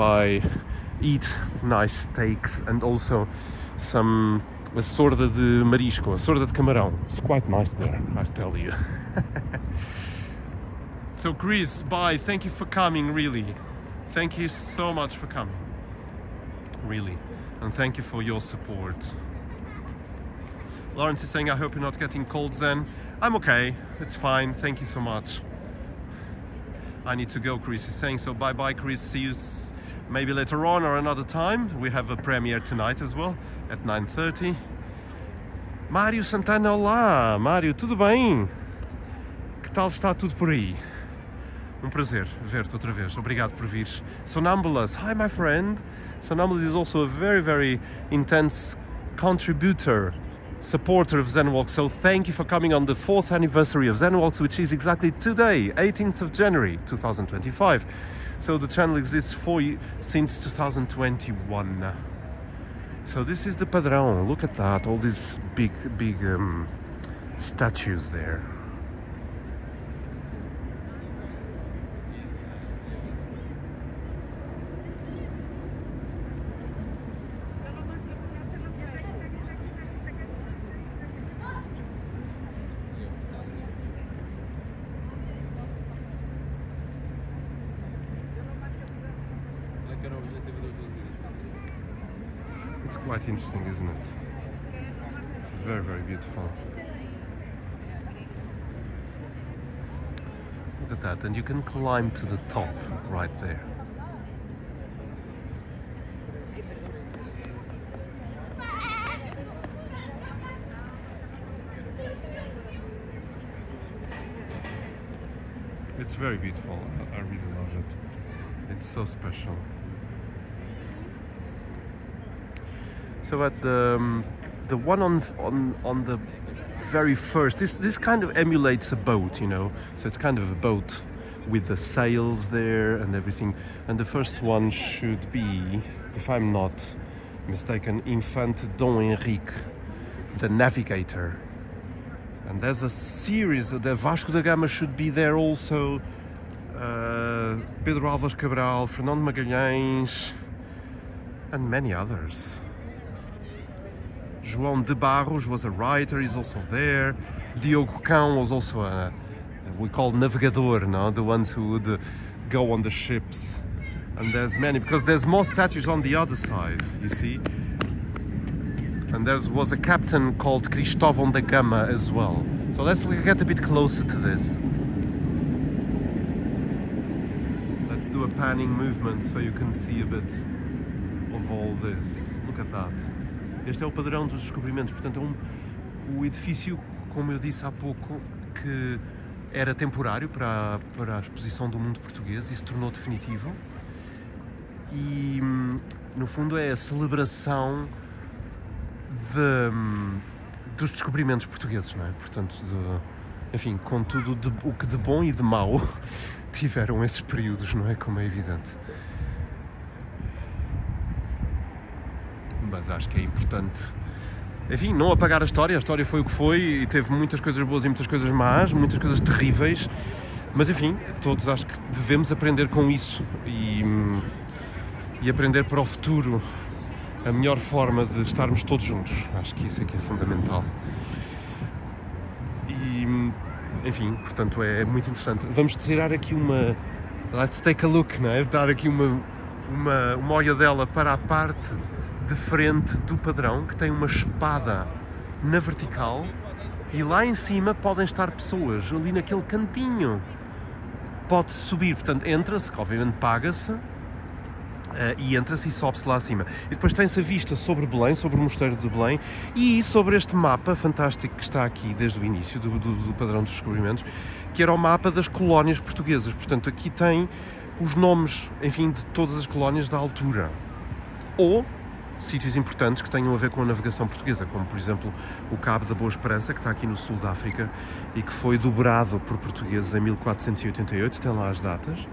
eat nice steaks and also a sorda de marisco, a sorda de camarão. It's quite nice there, I tell you. So Chris, bye, thank you for coming, really. Thank you so much for coming, really. And thank you for your support. Lawrence is saying, I hope you're not getting cold, Zen. I'm okay, it's fine, thank you so much. I need to go, Chris is saying, so bye-bye, Chris, see you maybe later on or another time. We have a premiere tonight as well, at 9:30. Mário Santana, olá! Mário, tudo bem? Que tal está tudo por aí? Um prazer ver-te outra vez. Obrigado por vires. Sonambulus, hi my friend. Sonambulus is also a very, very intense contributor supporter of Zen Walks, so thank you for coming on the 4th anniversary of Zen Walks, which is exactly today, 18th of January 2025. So the channel exists for you since 2021. So this is the Padrão. Look at that, all these big statues there. It's quite interesting, isn't it? It's very, very beautiful. Look at that, and you can climb to the top right there. It's very beautiful. I really love it. It's so special. So at the one on the very first, this kind of emulates a boat, you know. So it's kind of a boat with the sails there and everything. And the first one should be, if I'm not mistaken, Infante Dom Henrique, the navigator. And there's a series. The Vasco da Gama should be there also. Pedro Álvares Cabral, Fernando Magalhães, and many others. João de Barros was a writer, he's also there. Diogo Cão was also a, we call navegador, no? The ones who would go on the ships. And there's many, because there's more statues on the other side, you see. And there was a captain called Cristóvão da Gama as well. So let's get a bit closer to this. Let's do a panning movement so you can see a bit of all this. Look at that. Este é o padrão dos descobrimentos, portanto é o edifício, como eu disse há pouco, que era temporário para a exposição do mundo português e se tornou definitivo. E no fundo é a celebração dos descobrimentos portugueses, não é? Portanto, enfim, com tudo o que de bom e de mau tiveram esses períodos, não é? Como é evidente. Mas acho que é importante, enfim, não apagar a história foi o que foi e teve muitas coisas boas e muitas coisas más, muitas coisas terríveis, mas enfim, todos acho que devemos aprender com isso e aprender para o futuro a melhor forma de estarmos todos juntos. Acho que isso é que é fundamental. E, enfim, portanto é muito interessante. Vamos tirar aqui let's take a look, não é? Dar aqui uma olhadela para a parte de frente do padrão, que tem uma espada na vertical, e lá em cima podem estar pessoas, ali naquele cantinho. Pode-se subir, portanto entra-se, obviamente paga-se, e entra-se e sobe-se lá acima. E depois tem-se a vista sobre Belém, sobre o Mosteiro de Belém, e sobre este mapa fantástico que está aqui desde o início do padrão dos descobrimentos, que era o mapa das colónias portuguesas. Portanto aqui tem os nomes, enfim, de todas as colónias da altura. Ou sítios importantes que tenham a ver com a navegação portuguesa, como por exemplo o Cabo da Boa Esperança, que está aqui no sul da África e que foi dobrado por portugueses em 1488, tem lá as datas.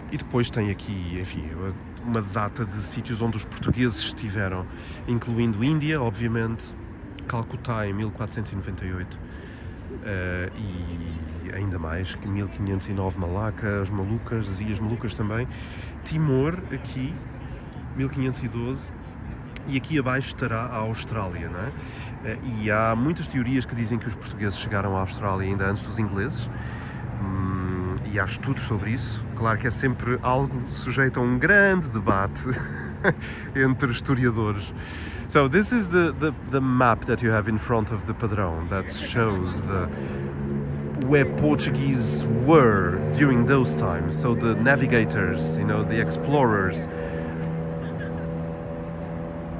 E depois tem aqui, enfim, uma data de sítios onde os portugueses estiveram, incluindo Índia, obviamente, Calcutá em 1498, e ainda mais, que 1509 Malaca, as Malucas, as Ilhas Malucas também, Timor aqui, 1512, e aqui abaixo estará a Austrália, não é? E há muitas teorias que dizem que os portugueses chegaram à Austrália ainda antes dos ingleses, e há estudos sobre isso. Claro que é sempre algo sujeito a um grande debate entre historiadores. So this is the map that you have in front of the padrão that shows where Portuguese were during those times. So the navigators, you know, the explorers.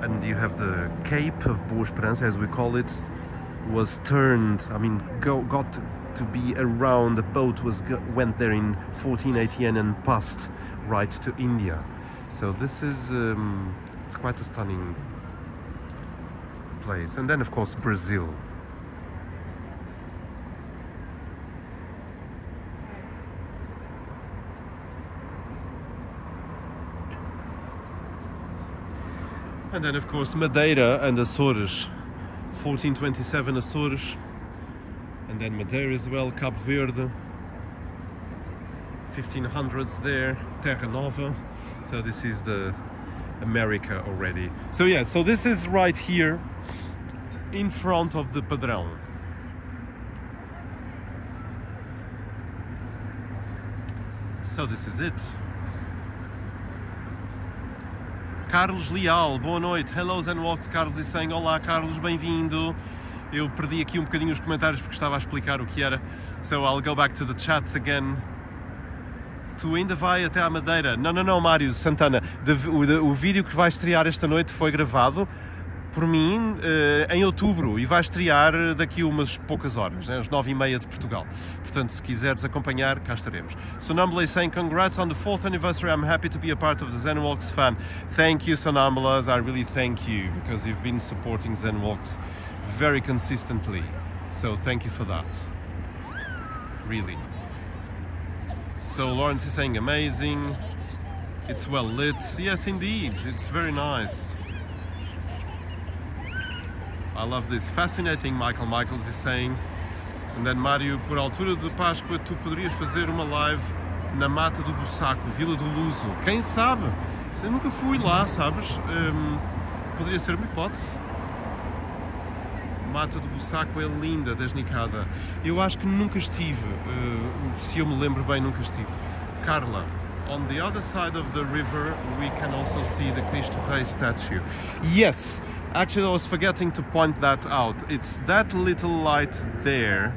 And you have the Cape of Boa Esperança, as we call it, was turned, I mean, got to be around, the boat went there in 1488 and passed right to India. So this is, it's quite a stunning place. And then of course Brazil. And then of course Madeira and Açores, 1427 Açores, and then Madeira as well, Cabo Verde, 1500s there, Terra Nova. So this is the America already. So yeah, so this is right here in front of the Padrão. So this is it. Carlos Leal, boa noite. Hello Zen Walks, Carlos is saying, olá Carlos, bem-vindo. Eu perdi aqui bocadinho os comentários porque estava a explicar o que era. So I'll go back to the chats again. Tu ainda vai até à Madeira? Não, Mário Santana. O vídeo que vai estrear esta noite foi gravado por mim em outubro e vai estrear daqui umas poucas horas, né, às 9h30 de Portugal. Portanto, se quiseres acompanhar, cá estaremos. Sonambula is saying, congrats on the 4th anniversary. I'm happy to be a part of the Zen Walks fan. Thank you, Sonambulas. I really thank you because you've been supporting Zen Walks very consistently. So thank you for that. Really. So Lawrence is saying, amazing. It's well lit. Yes, indeed. It's very nice. I love this. Fascinating, Michaels is saying. And then Mário, por altura de Páscoa, tu poderias fazer uma live na Mata do Bussaco, Vila do Luso. Quem sabe? Eu nunca fui lá, sabes? Poderia ser uma hipótese. Mata do Bussaco é linda, desnicada. Eu acho que nunca estive. Se eu me lembro bem, nunca estive. Carla. On the other side of the river, we can also see the Cristo Rei statue. Yes, actually I was forgetting to point that out. It's that little light there,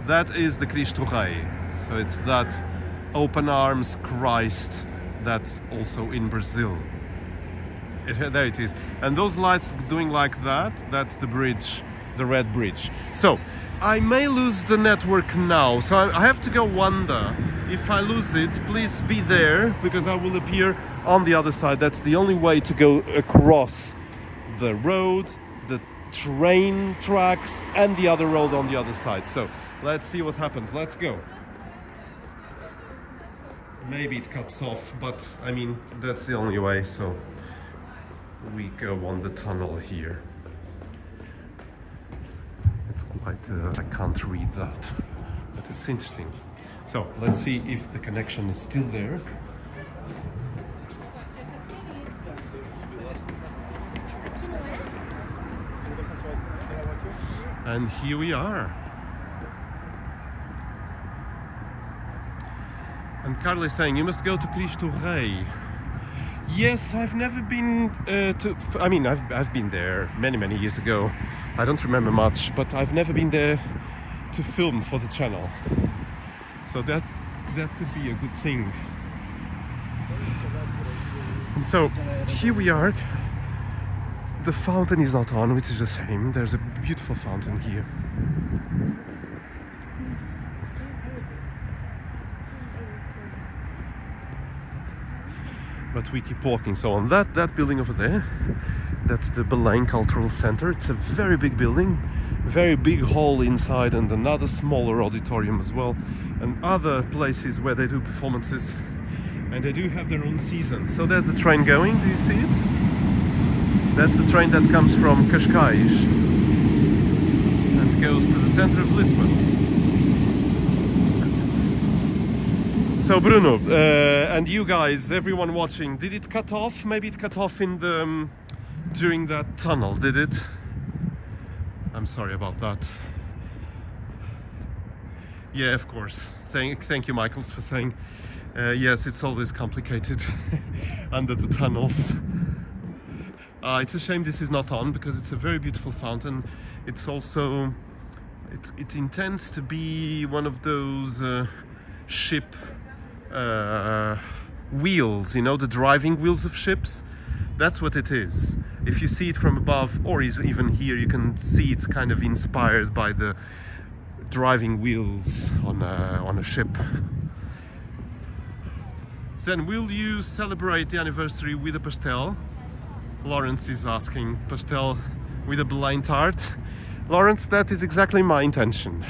that is the Cristo Rei. So it's that open arms Christ that's also in Brazil. There it is. And those lights doing like that, that's the bridge, the red bridge. So, I may lose the network now, so I have to go wander. If I lose it, please be there, because I will appear on the other side. That's the only way to go across the road, the train tracks, and the other road on the other side. So, let's see what happens. Let's go. Maybe it cuts off, but I mean, that's the only way, so we go on the tunnel here. It's quite, I can't read that, but it's interesting. So let's see if the connection is still there. And here we are. And Carla is saying, you must go to Cristo Rei. Yes, I've never been I mean, I've been there many years ago. I don't remember much, but I've never been there to film for the channel. So that could be a good thing. And so here we are. The fountain is not on, which is a shame. There's a beautiful fountain here. But we keep walking. So on that building over there, that's the Belém Cultural Center. It's a very big building, very big hall inside, and another smaller auditorium as well, and other places where they do performances, and they do have their own season. So there's the train going, do you see it? That's the train that comes from Cascais and goes to the center of Lisbon. So Bruno, and you guys, everyone watching, did it cut off? Maybe it cut off in the during that tunnel, did it? I'm sorry about that. Yeah, of course. Thank you, Michaels, for saying yes, it's always complicated under the tunnels. It's a shame this is not on, because it's a very beautiful fountain. It's also, it intends to be one of those ship wheels, you know, the driving wheels of ships. That's what it is. If you see it from above, or even here, you can see it's kind of inspired by the driving wheels on a ship. Then, will you celebrate the anniversary with a pastel? Lawrence is asking. Pastel with a Belém tart. Lawrence, that is exactly my intention.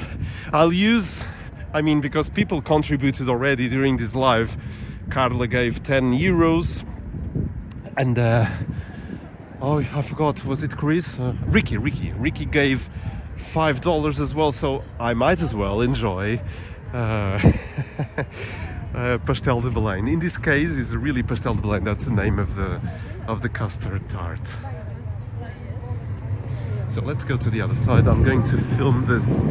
I'll use, I mean, because people contributed already during this live. Carla gave 10 euros and oh, I forgot, was it Chris? Ricky gave $5 as well, so I might as well enjoy Pastel de Belém. In this case, it's really Pastel de Belém. That's the name of the custard tart. So let's go to the other side. I'm going to film this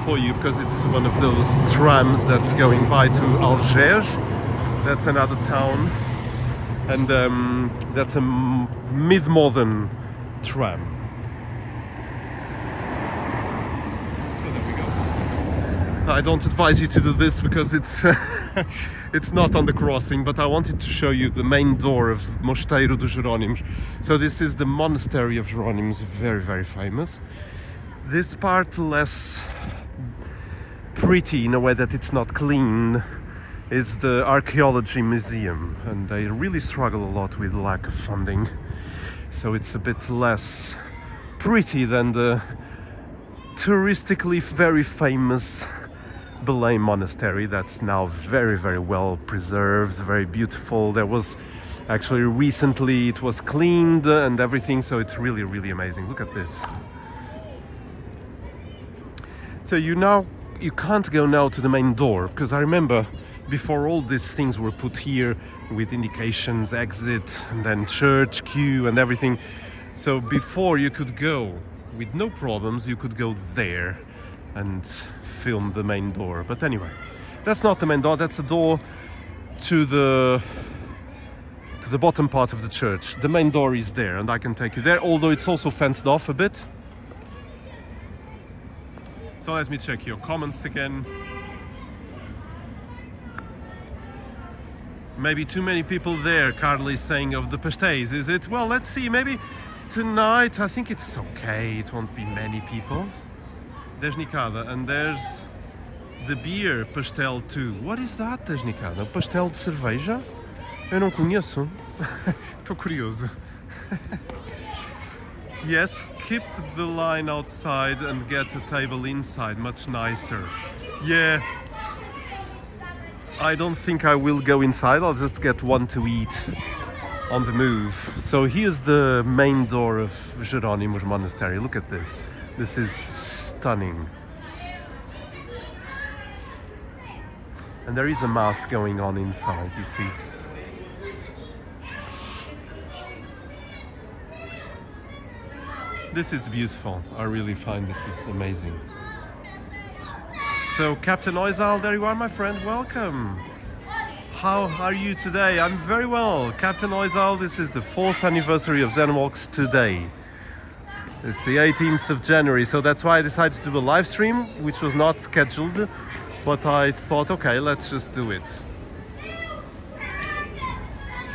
for you because it's one of those trams that's going by to Algés. That's another town, and that's a mid-modern tram. So there we go. I don't advise you to do this because it's it's not on the crossing, but I wanted to show you the main door of Mosteiro dos Jerónimos. So this is the monastery of Jeronimos, very, very famous. This part less pretty in a way that it's not clean is the archaeology museum, and they really struggle a lot with lack of funding, so it's a bit less pretty than the touristically very famous Belém Monastery that's now very, very well preserved, very beautiful. There was actually recently it was cleaned and everything, so it's really, really amazing. Look at this. So you can't go now to the main door, because I remember before all these things were put here with indications, exit, and then church, queue and everything. So before you could go with no problems, you could go there and film the main door. But anyway, that's not the main door, that's the door to the bottom part of the church. The main door is there and I can take you there, although it's also fenced off a bit. So let me check your comments again. Maybe too many people there, Carly is saying, of the pastéis, is it? Well, let's see, maybe tonight, I think it's okay, it won't be many people. There's Nicada, and there's the beer pastel too. What is that, Nicada? Pastel de cerveja? Eu não conheço. Estou curioso. Yes, keep the line outside and get a table inside, much nicer. Yeah. I don't think I will go inside, I'll just get one to eat on the move. So here's the main door of Jeronimos Monastery. Look at this. This is stunning. And there is a mass going on inside, you see. This is beautiful. I really find this is amazing. So Captain Oizal, there you are, my friend, welcome. How are you today? I'm very well. Captain Oizal, this is the 4th anniversary of Zen Walks today. It's the 18th of January, so that's why I decided to do a live stream, which was not scheduled, but I thought, okay, let's just do it.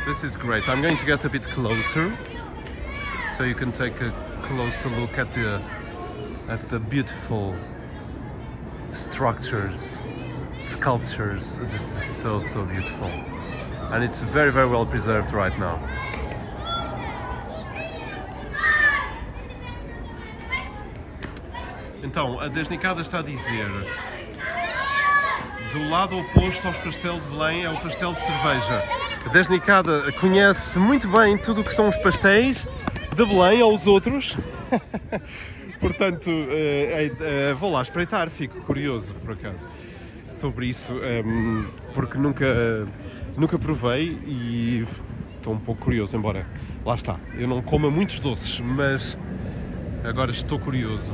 This is great. I'm going to get a bit closer, so you can take a closer look at the beautiful structures, sculptures. This is so, so beautiful, and it's very, very well preserved right now. Então, a Desnicada está a dizer: do lado oposto aos pastéis de Belém é o pastel de cerveja. A Desnicada conhece muito bem tudo o que são os pastéis de Belém ou os outros. Portanto, vou lá espreitar, fico curioso por acaso sobre isso, porque nunca provei e estou um pouco curioso, embora, lá está, eu não coma muitos doces, mas agora estou curioso.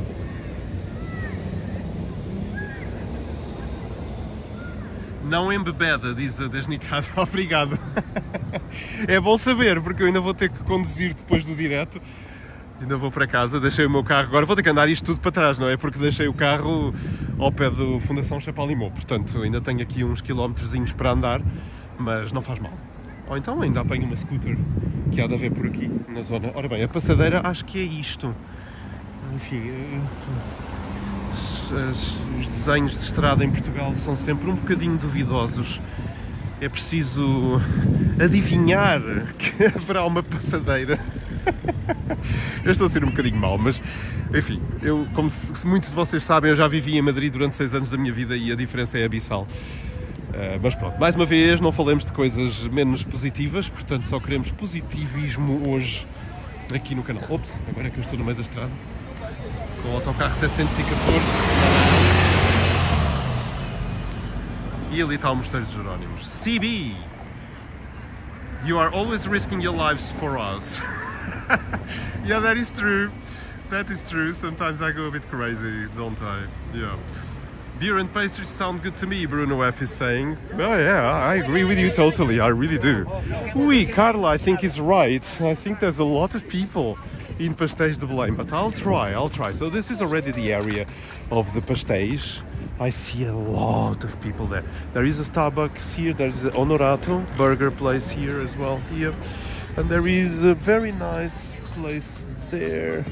Não embebeda, diz a Desnicada. Obrigado. É bom saber, porque eu ainda vou ter que conduzir depois do direto. Ainda vou para casa, deixei o meu carro agora, vou ter que andar isto tudo para trás, não é? Porque deixei o carro ao pé do Fundação Champalimaud, portanto ainda tenho aqui uns quilómetrozinhos para andar, mas não faz mal. Ou então ainda apanho uma scooter que há de haver por aqui na zona. Ora bem, a passadeira acho que é isto. Enfim, os desenhos de estrada em Portugal são sempre um bocadinho duvidosos. É preciso adivinhar que haverá uma passadeira. Eu estou a ser um bocadinho mau, mas enfim, eu, como muitos de vocês sabem, eu já vivi em Madrid durante 6 anos da minha vida e a diferença é abissal. Mas pronto, mais uma vez, não falemos de coisas menos positivas, portanto só queremos positivismo hoje aqui no canal. Ops, agora é que eu estou no meio da estrada, com o autocarro 714. E ali está o Mosteiro de Jerónimos. CB! You are always risking your lives for us. Yeah, that is true. That is true. Sometimes I go a bit crazy, don't I? Yeah. Beer and pastries sound good to me, Bruno F is saying. Oh yeah, I agree with you totally, I really do. Ui, Carla, I think is right. I think there's a lot of people in Pastéis de Belém, but I'll try. So this is already the area of the pastéis. I see a lot of people there. There is a Starbucks here, there's an Honorato burger place here as well here. And there is a very nice place there.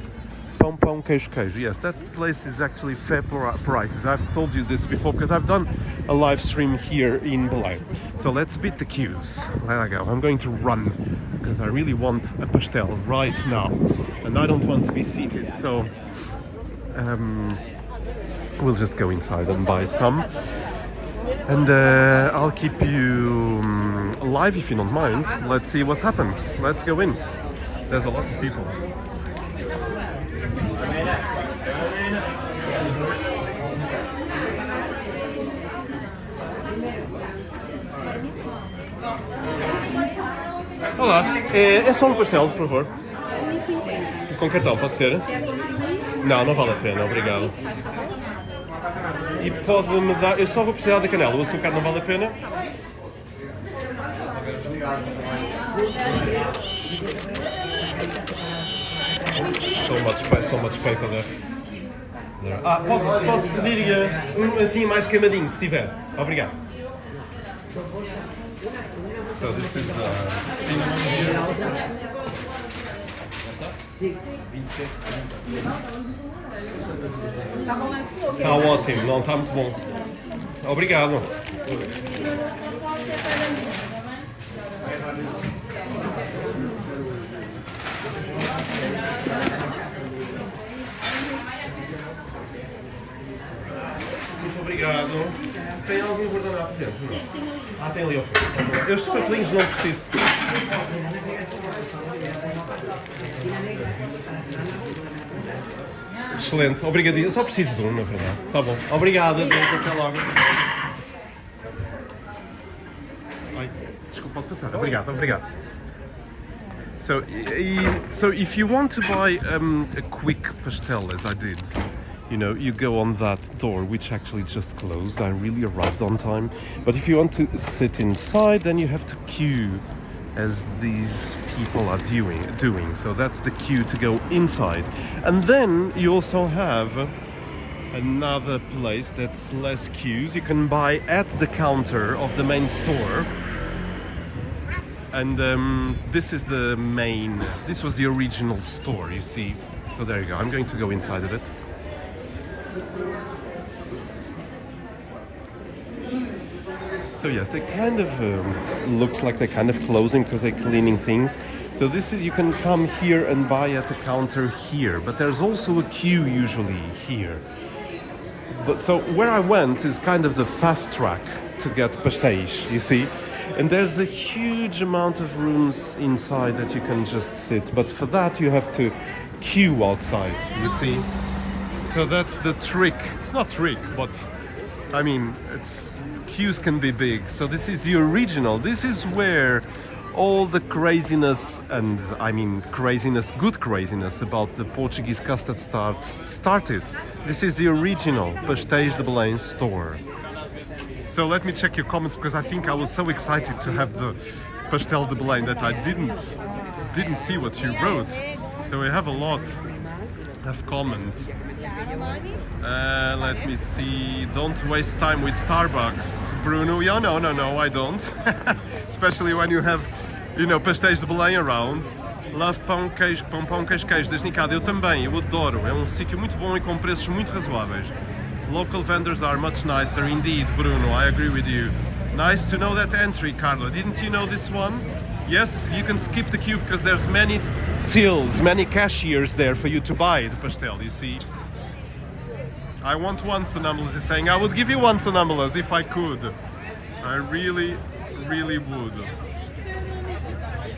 Pão, queijo. Yes, that place is actually fair prices. I've told you this before because I've done a live stream here in Belém. So let's beat the queues. There I go. I'm going to run because I really want a pastel right now. And I don't want to be seated. So we'll just go inside and buy some. And I'll keep you live if you don't mind. Let's see what happens. Let's go in. There's a lot of people. Olá, é só um pastel, por favor. 1,50. Com cartão, pode ser? Não, não vale a pena, obrigado. E pode-me dar... Eu só vou precisar da canela, o açúcar não vale a pena? So much paper there. Posso pedir um assim mais queimadinho, se tiver. Obrigado. So this is the cinnamon here. Está ótimo, não está muito bom. Obrigado. Muito obrigado. Tem algum guardanapo dentro? Não. Tem ali ao fundo. Estes papelinhos não preciso. Excelente, obrigadinho. Eu só preciso de um, na verdade. Tá bom. Obrigado, até logo. Ai, desculpa, posso passar? Obrigado. So if you want to buy a quick pastel, as I did, you know, you go on that door, which actually just closed. I really arrived on time. But if you want to sit inside, then you have to queue, as these people are doing. So that's the queue to go inside. And then you also have another place that's less queues. You can buy at the counter of the main store. And this was the original store, you see. So there you go. I'm going to go inside of it. So yes, they kind of looks like they're kind of closing because they're cleaning things. So this is, you can come here and buy at the counter here, but there's also a queue usually here. But so where I went is kind of the fast track to get pastéis, you see. And there's a huge amount of rooms inside that you can just sit, but for that you have to queue outside, you see. So that's the trick. It's not trick, but I mean, queues can be big. So this is the original. This is where all the craziness, and I mean good craziness about the Portuguese custard started. This is the original Pastéis de Belém store. So let me check your comments, because I think I was so excited to have the Pastel de Belém that I didn't see what you wrote. So we have a lot of comments. Let me see. Don't waste time with Starbucks, Bruno. Yeah, no, I don't. Especially when you have, you know, Pastéis de Belém around. Love pão, queijo, desde cá. Eu também, eu adoro. É sítio muito bom e com preços muito razoáveis. Local vendors are much nicer indeed, Bruno. I agree with you. Nice to know that entry, Carla. Didn't you know this one? Yes, you can skip the queue because there's many tills, many cashiers there for you to buy the pastel, you see. I want one sonambulous is saying. I would give you one sonambulous if I could. I really would.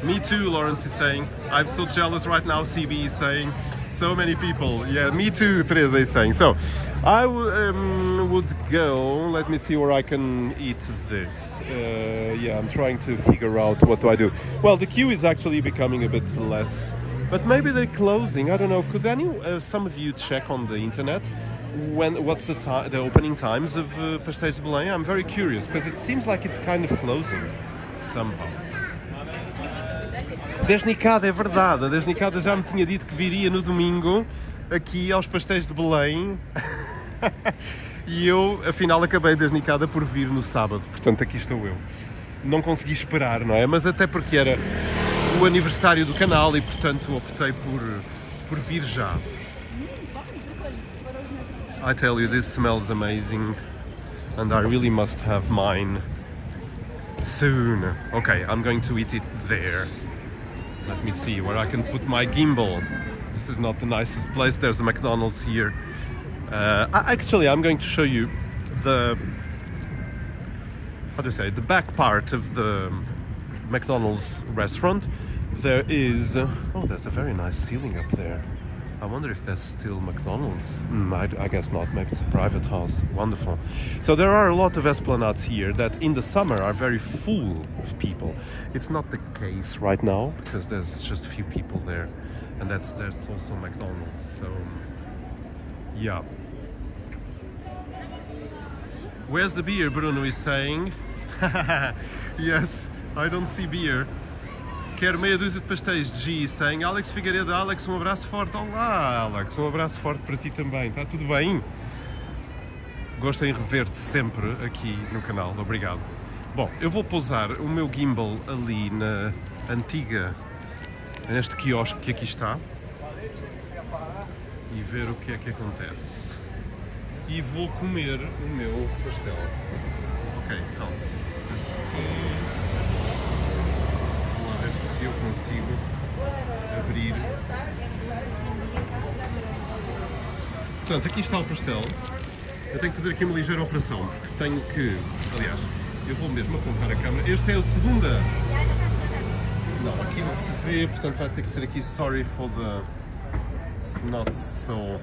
Me too, Lawrence is saying. I'm so jealous right now, CB is saying. So many people. Yeah, me too, Teresa is saying. So, I would go, let me see where I can eat this. Yeah, I'm trying to figure out what do I do. Well, the queue is actually becoming a bit less. But maybe they're closing, I don't know. Could some of you check on the internet? What's the opening times of Pastéis de Belém? I'm very curious, because it seems like it's kind of closing somehow. Desnicada, é verdade, a Desnicada já me tinha dito que viria no domingo aqui aos Pastéis de Belém e eu afinal acabei Desnicada por vir no sábado, portanto aqui estou eu. Não consegui esperar, não é? Mas até porque era o aniversário do canal e portanto optei por vir já. I tell you, this smells amazing and I really must have mine soon. Okay, I'm going to eat it there. Let me see where I can put my gimbal. This is not the nicest place. There's a McDonald's here. Actually, I'm going to show you the, how do you say, the back part of the McDonald's restaurant. There is, oh, there's a very nice ceiling up there. I wonder if that's still McDonald's. I guess not, maybe it's a private house. Wonderful. So there are a lot of esplanades here that in the summer are very full of people. It's not the case right now because there's just a few people there, and there's also McDonald's. So yeah. Where's the beer? Bruno is saying. Yes, I don't see beer. Quero meia dúzia de pastéis. G saying. Alex Figueiredo, Alex, um abraço forte. Olá, Alex, um abraço forte para ti também. Está tudo bem? Gosto em rever-te sempre aqui no canal. Obrigado. Bom, eu vou pousar o meu gimbal ali na antiga, neste quiosque que aqui está e ver o que é que acontece. E vou comer o meu pastel. Ok, então, assim. Se eu consigo abrir. Portanto, aqui está o pastel. Eu tenho que fazer aqui uma ligeira operação, porque tenho que, aliás, eu vou mesmo apontar a câmera. Este é o segundo. Não, aqui não se vê, portanto vai ter que ser aqui. Sorry for the, it's not so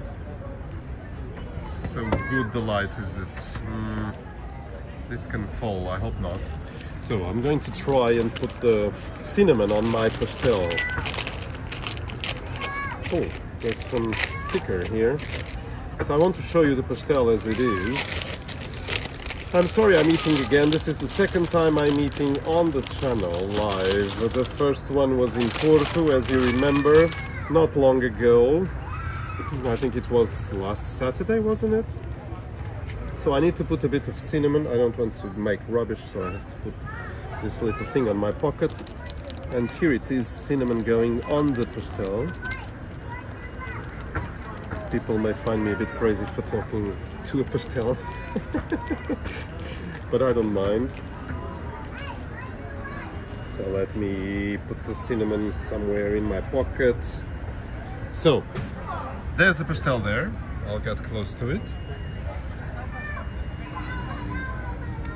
good the light, is it? This can fall, I hope not. So I'm going to try and put the cinnamon on my pastel. Oh, there's some sticker here. But I want to show you the pastel as it is. I'm sorry I'm eating again. This is the second time I'm eating on the channel live. The first one was in Porto, as you remember, not long ago. I think it was last Saturday, wasn't it? So I need to put a bit of cinnamon. I don't want to make rubbish, so I have to put this little thing on my pocket. And here it is, cinnamon going on the pastel. People may find me a bit crazy for talking to a pastel, but I don't mind. So let me put the cinnamon somewhere in my pocket. So, there's the pastel there. I'll get close to it.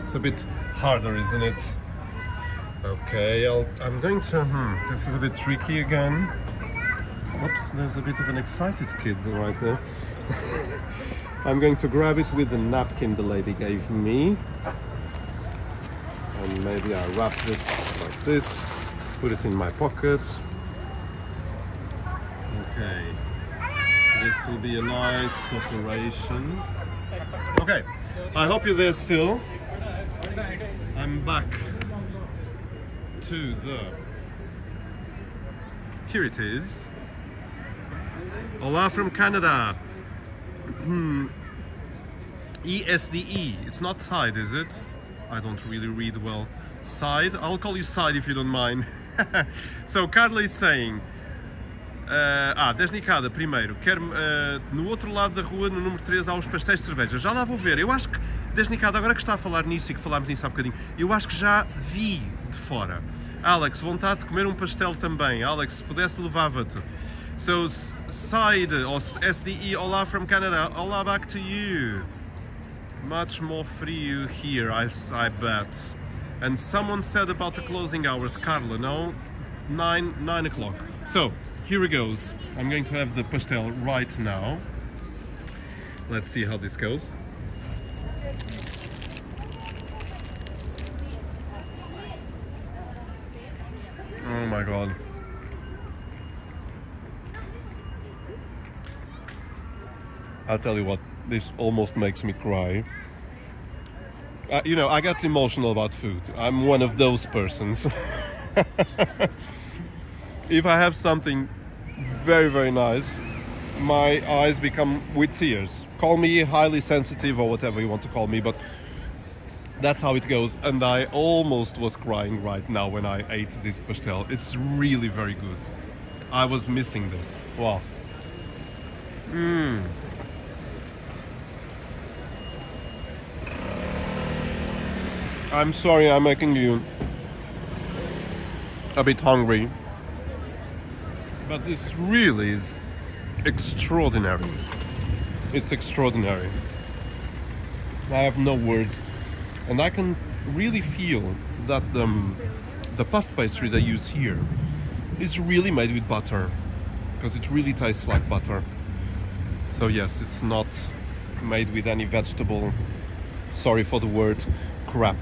It's a bit harder, isn't it? Okay, I'm going to, this is a bit tricky again. Oops, there's a bit of an excited kid right there. I'm going to grab it with the napkin the lady gave me. And maybe I'll wrap this like this, put it in my pocket. Okay, this will be a nice operation. Okay, I hope you're there still. I'm back to the, here it is. Hola from Canada. ESDE, it's not side, is it? I don't really read well. Side, I'll call you side if you don't mind. So Carla is saying, Desnicada, primeiro, quero, no outro lado da rua, no número 3, há os pastéis de cerveja. Já lá vou ver, eu acho que, Desnicada, agora que está a falar nisso e que falámos nisso há bocadinho, eu acho que já vi de fora. Alex, vontade de comer pastel também. Alex, se pudesse levava-te. So, Side, or SDE, hola from Canada. Hola back to you. Much more frio here, I bet. And someone said about the closing hours, Carla, no? 9 o'clock. So, here it goes. I'm going to have the pastel right now. Let's see how this goes. Oh my god. I'll tell you what, this almost makes me cry. You know, I get emotional about food. I'm one of those persons. If I have something very, very nice, my eyes become with tears. Call me highly sensitive or whatever you want to call me, but that's how it goes. And I almost was crying right now when I ate this pastel. It's really very good. I was missing this. Wow. I'm sorry I'm making you a bit hungry, but this really is extraordinary. It's extraordinary. I have no words, and I can really feel that the puff pastry they use here is really made with butter, because it really tastes like butter. So yes, it's not made with any vegetable, sorry for the word, crap.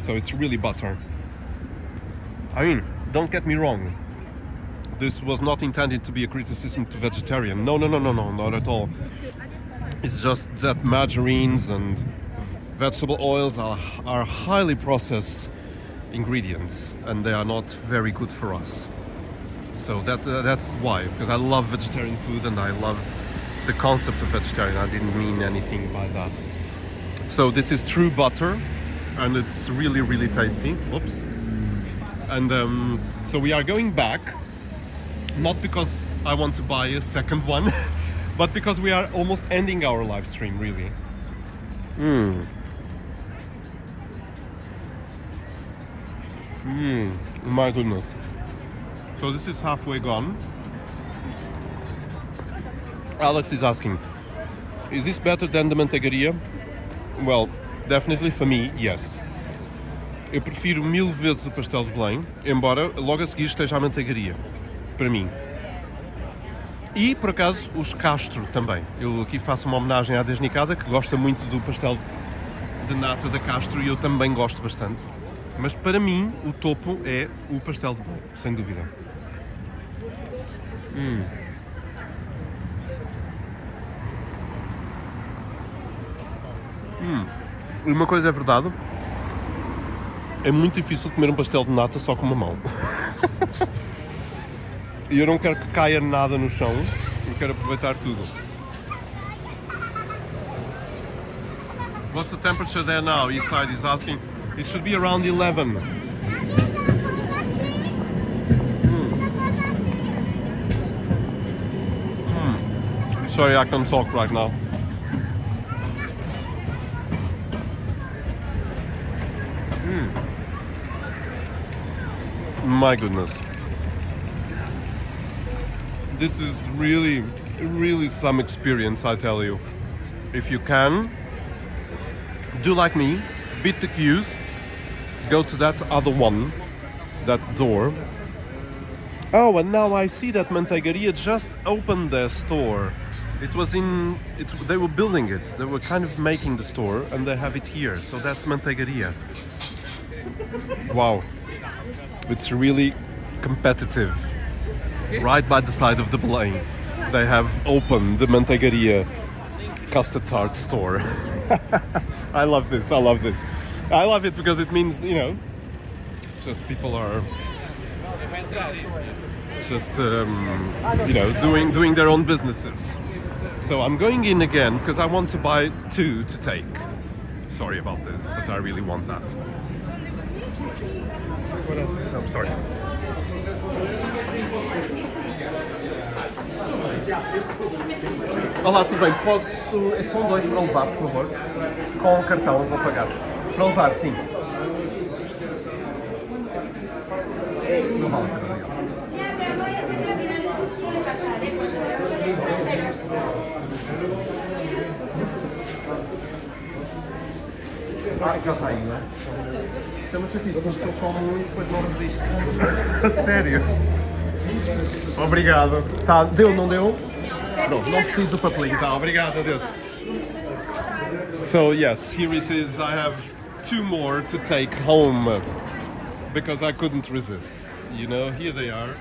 So it's really butter. I mean, don't get me wrong. This was not intended to be a criticism to vegetarian. No, not at all. It's just that margarines and vegetable oils are highly processed ingredients, and they are not very good for us. So that's why, because I love vegetarian food and I love the concept of vegetarian. I didn't mean anything by that. So this is true butter, and it's really, really tasty. Oops. And so we are going back, not because I want to buy a second one, but because we are almost ending our live stream, really. My goodness. So this is halfway gone. Alex is asking, is this better than the manteigaria? Well, definitely for me, yes. Eu prefiro 1000 vezes o pastel de Belém, embora logo a seguir esteja a manteigaria, para mim. E, por acaso, os Castro também. Eu aqui faço uma homenagem à Desnicada, que gosta muito do pastel de nata da Castro, e eu também gosto bastante. Mas para mim, o topo é o pastel de Belém, sem dúvida. E uma coisa é verdade, é muito difícil comer um pastel de nata só com uma mão. E eu não quero que caia nada no chão, eu quero aproveitar tudo. What's the temperature there now? East side is asking. It should be around 11. Sorry, I can't talk right now. My goodness. This is really, really some experience, I tell you. If you can, do like me, beat the queues, go to that other one, that door. Oh, and now I see that Manteigaria just opened their store. It was they were building it, they were kind of making the store, and they have it here, so that's Manteigaria. Wow, it's really competitive. Right by the side of the Belém, they have opened the Manteigaria custard tart store. I love this, I love this. I love it because it means, you know, just people are just, you know, doing their own businesses. So I'm going in again because I want to buy 2 to take. Sorry about this, but I really want that. I'm sorry. Olá, tudo bem? Posso... São 2 para levar, por favor? Com o cartão, vou pagar. Para levar, sim. Não vale a pena. Ah, já está aí, não é? Isso é uma chatice, porque eu como muito e depois não resisto. Sério? Obrigado. Tá, deu, não deu? Não preciso do papelinho, tá? Obrigado, adeus. So yes, here it is. I have 2 more to take home because I couldn't resist. You know, here they are.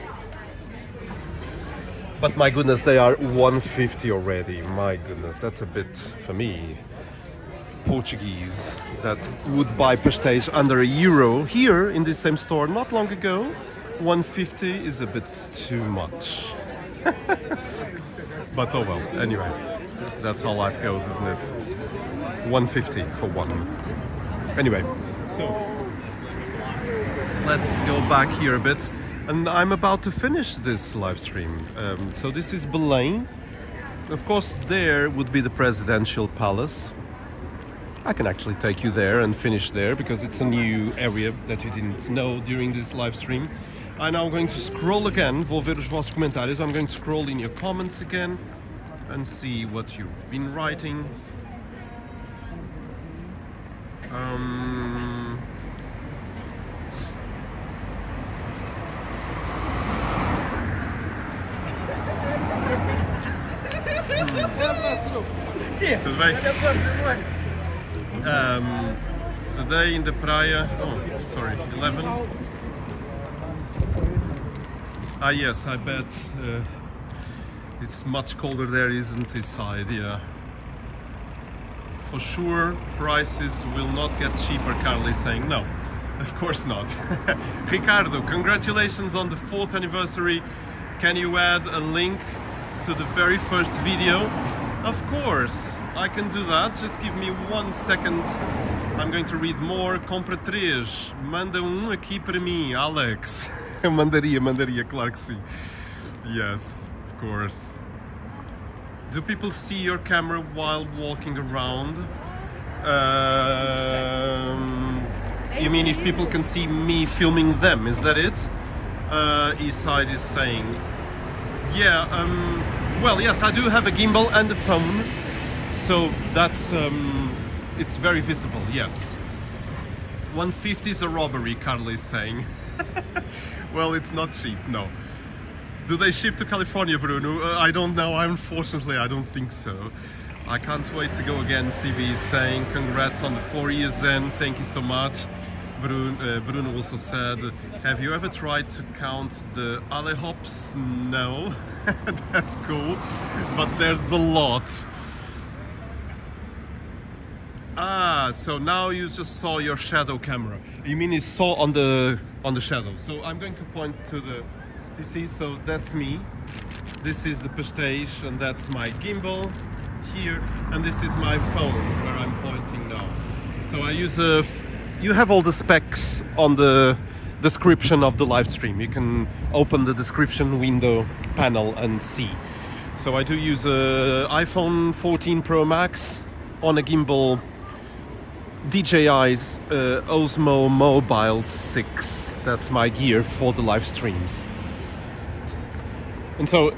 But my goodness, they are 150 already. My goodness, that's a bit, for me, Portuguese that would buy pastéis under €1 here in this same store not long ago. 150 is a bit too much. But oh well, anyway, that's how life goes, isn't it? 150 for one. Anyway, so let's go back here a bit. And I'm about to finish this live stream. So this is Belém. Of course, there would be the presidential palace. I can actually take you there and finish there because it's a new area that you didn't know during this live stream. I'm now going to scroll again. Vou ver os vossos comentários. I'm going to scroll in your comments again and see what you've been writing. Tudo bem? Today in the praia. Oh, sorry, 11. Ah, yes, I bet it's much colder there, isn't this side? Yeah. For sure, prices will not get cheaper. Carly is saying no. Of course not. Ricardo, congratulations on the 4th anniversary. Can you add a link to the very first video? Of course, I can do that. Just give me 1 second. I'm going to read more. Compra 3. Manda aqui para mim, Alex. Mandaria, claro que sim. Yes, of course. Do people see your camera while walking around? You mean if people can see me filming them, is that it? Eastside is saying. Yeah, well, yes, I do have a gimbal and a phone, so that's, it's very visible, yes. 150 is a robbery, Carla is saying. Well, it's not cheap, no. Do they ship to California, Bruno? I don't know, unfortunately, I don't think so. I can't wait to go again, CB is saying. Congrats on the 4 years Zen, thank you so much. Bruno also said, have you ever tried to count the alley hops? No, that's cool, but there's a lot. Ah, so now you just saw your shadow camera. You mean you saw on the shadow. So I'm going to point to the, see, so that's me. This is the pastéis and that's my gimbal here, and this is my phone where I'm pointing now. So I use a you have all the specs on the description of the live stream. You can open the description window panel and see. So I do use a iPhone 14 Pro Max on a gimbal, DJI's Osmo Mobile 6. That's my gear for the live streams. And so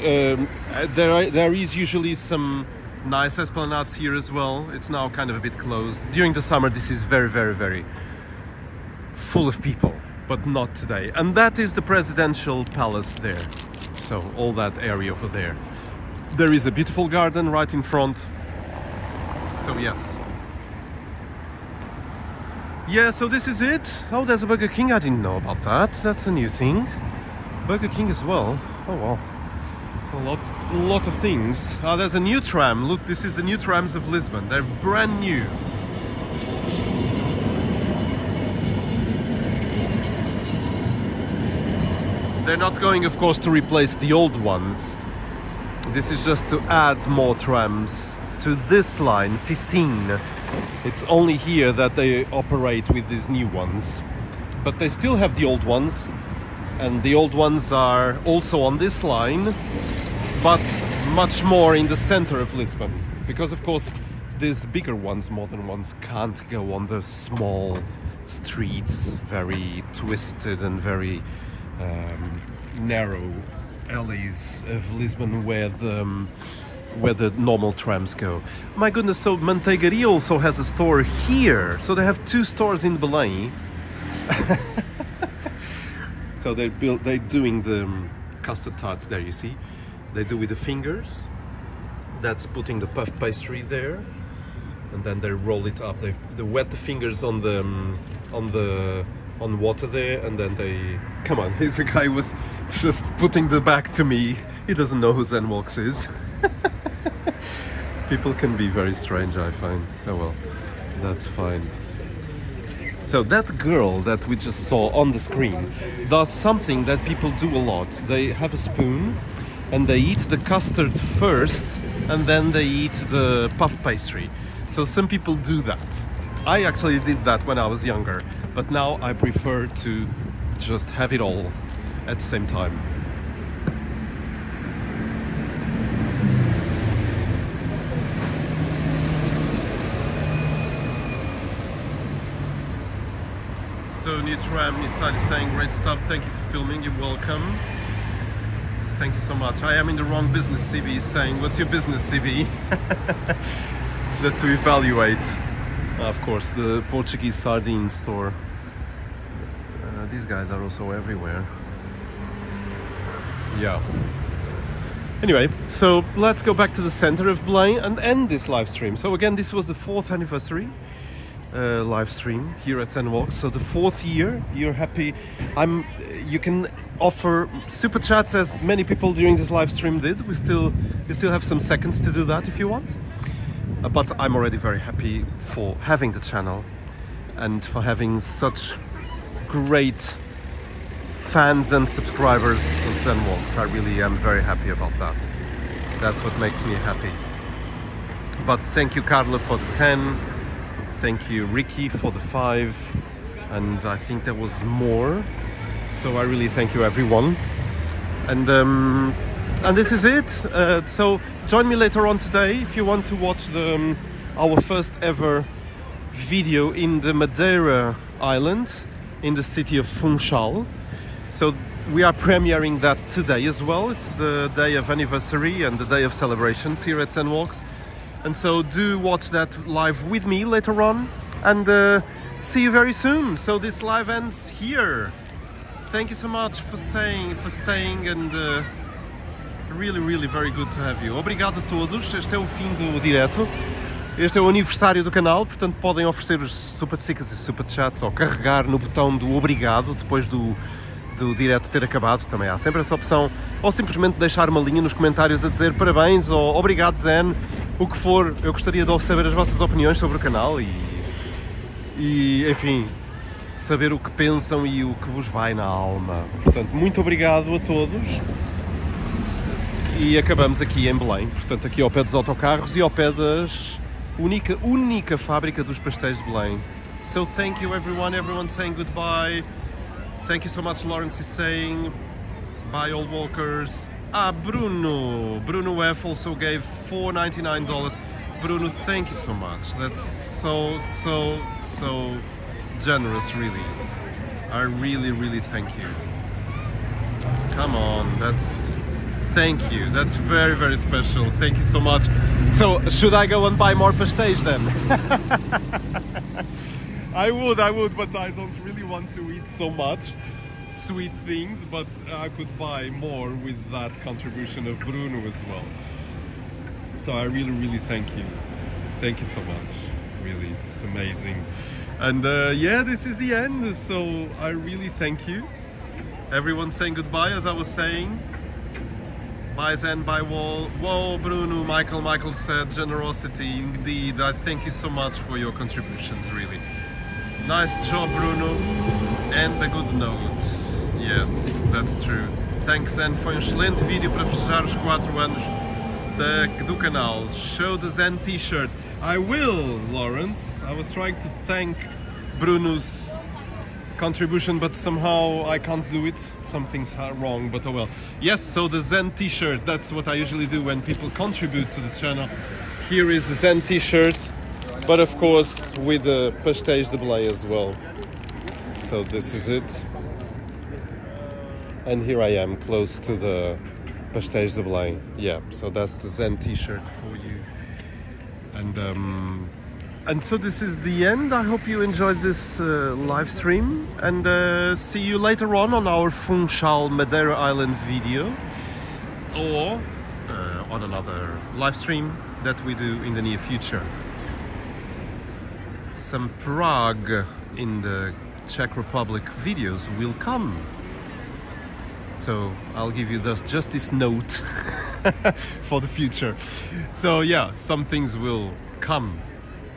there is usually some nice esplanades here as well. It's now kind of a bit closed. During the summer this is very, very, very full of people, but not today. And that is the presidential palace there. So all that area over there. There is a beautiful garden right in front. So yes. Yeah, so this is it. Oh, there's a Burger King. I didn't know about that. That's a new thing. Burger King as well. Oh wow. A lot of things. Oh, there's a new tram. Look, this is the new trams of Lisbon. They're brand new. They're not going, of course, to replace the old ones. This is just to add more trams to this line, 15. It's only here that they operate with these new ones. But they still have the old ones. And the old ones are also on this line, but much more in the center of Lisbon. Because, of course, these bigger ones, modern ones, can't go on the small streets, very twisted and very narrow alleys of Lisbon where the normal trams go. My goodness, so Manteigaria also has a store here. So they have 2 stores in Belém. So they're doing the custard tarts there, you see. They do with the fingers. That's putting the puff pastry there. And then they roll it up. They wet the fingers on water there, and then they... Come on, the guy was just putting the back to me. He doesn't know who Zen Walks is. People can be very strange, I find. Oh well, that's fine. So that girl that we just saw on the screen does something that people do a lot. They have a spoon and they eat the custard first, and then they eat the puff pastry. So some people do that. I actually did that when I was younger, but now I prefer to just have it all at the same time. So new tram, Nissan is saying great stuff, thank you for filming, you're welcome. Thank you so much. I am in the wrong business, CB is saying. What's your business, CB? Just to evaluate. Of course, the Portuguese sardine store. These guys are also everywhere. Yeah. Anyway, so let's go back to the center of Belém and end this live stream. So again, this was the 4th anniversary live stream here at Zen Walks. So the 4th year, you're happy. You can offer super chats as many people during this live stream did. You still have some seconds to do that if you want. But I'm already very happy for having the channel and for having such great fans and subscribers of Zen Walks. I really am very happy about that. That's what makes me happy. But thank you, Carla, for the 10. Thank you, Ricky, for the 5. And I think there was more. So I really thank you, everyone. And this is it. So join me later on today if you want to watch our first ever video in the Madeira island in the city of Funchal. So we are premiering that today as well. It's the day of anniversary and the day of celebrations here at Zen Walks. And so do watch that live with me later on, and see you very soon. So this live ends here. Thank you so much for staying, and really very good to have you. Obrigado a todos. Este é o fim do direto. Este é o aniversário do canal, portanto podem oferecer os super stickers e super chats ou carregar no botão do obrigado depois do direto ter acabado. Também há sempre essa opção, ou simplesmente deixar uma linha nos comentários a dizer parabéns ou obrigado Zen, o que for. Eu gostaria de saber as vossas opiniões sobre o canal e enfim, saber o que pensam e o que vos vai na alma. Portanto, muito obrigado a todos. E acabamos aqui em Belém, portanto aqui ao pé dos autocarros e ao pé da única fábrica dos pastéis de Belém. So thank you everyone saying goodbye. Thank you so much, Lawrence is saying. Bye all walkers. Bruno F also gave $4.99. Bruno, thank you so much. That's so generous, really. I really thank you. Come on, thank you. That's very special. Thank you so much. So, should I go and buy more pastéis then? I would, but I don't really want to eat so much sweet things, but I could buy more with that contribution of Bruno as well. So I really thank you. Thank you so much. Really, it's amazing. And yeah, this is the end. So I really thank you. Everyone saying goodbye, as I was saying. Bye Zen, bye Wall. Whoa, Bruno, Michael said generosity. Indeed, I thank you so much for your contributions, really. Nice job, Bruno. And a good note. Yes, that's true. Thanks, Zen. Foi excelente vídeo para fechar os 4 anos do canal. Show the Zen t-shirt. I will, Lawrence. I was trying to thank Bruno's contribution, but somehow I can't do it. Something's wrong, but oh well. Yes, so the Zen t-shirt, that's what I usually do when people contribute to the channel. Here is the Zen t-shirt, but of course with the Pastéis de Belém as well. So this is it. And here I am, close to the Pastéis de Belém. Yeah, so that's the Zen t-shirt for you. And so this is the end. I hope you enjoyed this live stream, and see you later on our Funchal Madeira Island video, or on another live stream that we do in the near future. Some Prague in the Czech Republic videos will come. So I'll give you just this note for the future. So yeah, some things will come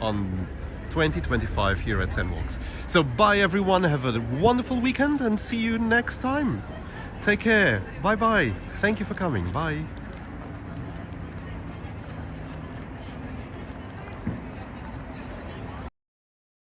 on 2025 here at Zen Walks. So bye everyone, have a wonderful weekend and see you next time. Take care, bye bye. Thank you for coming, bye.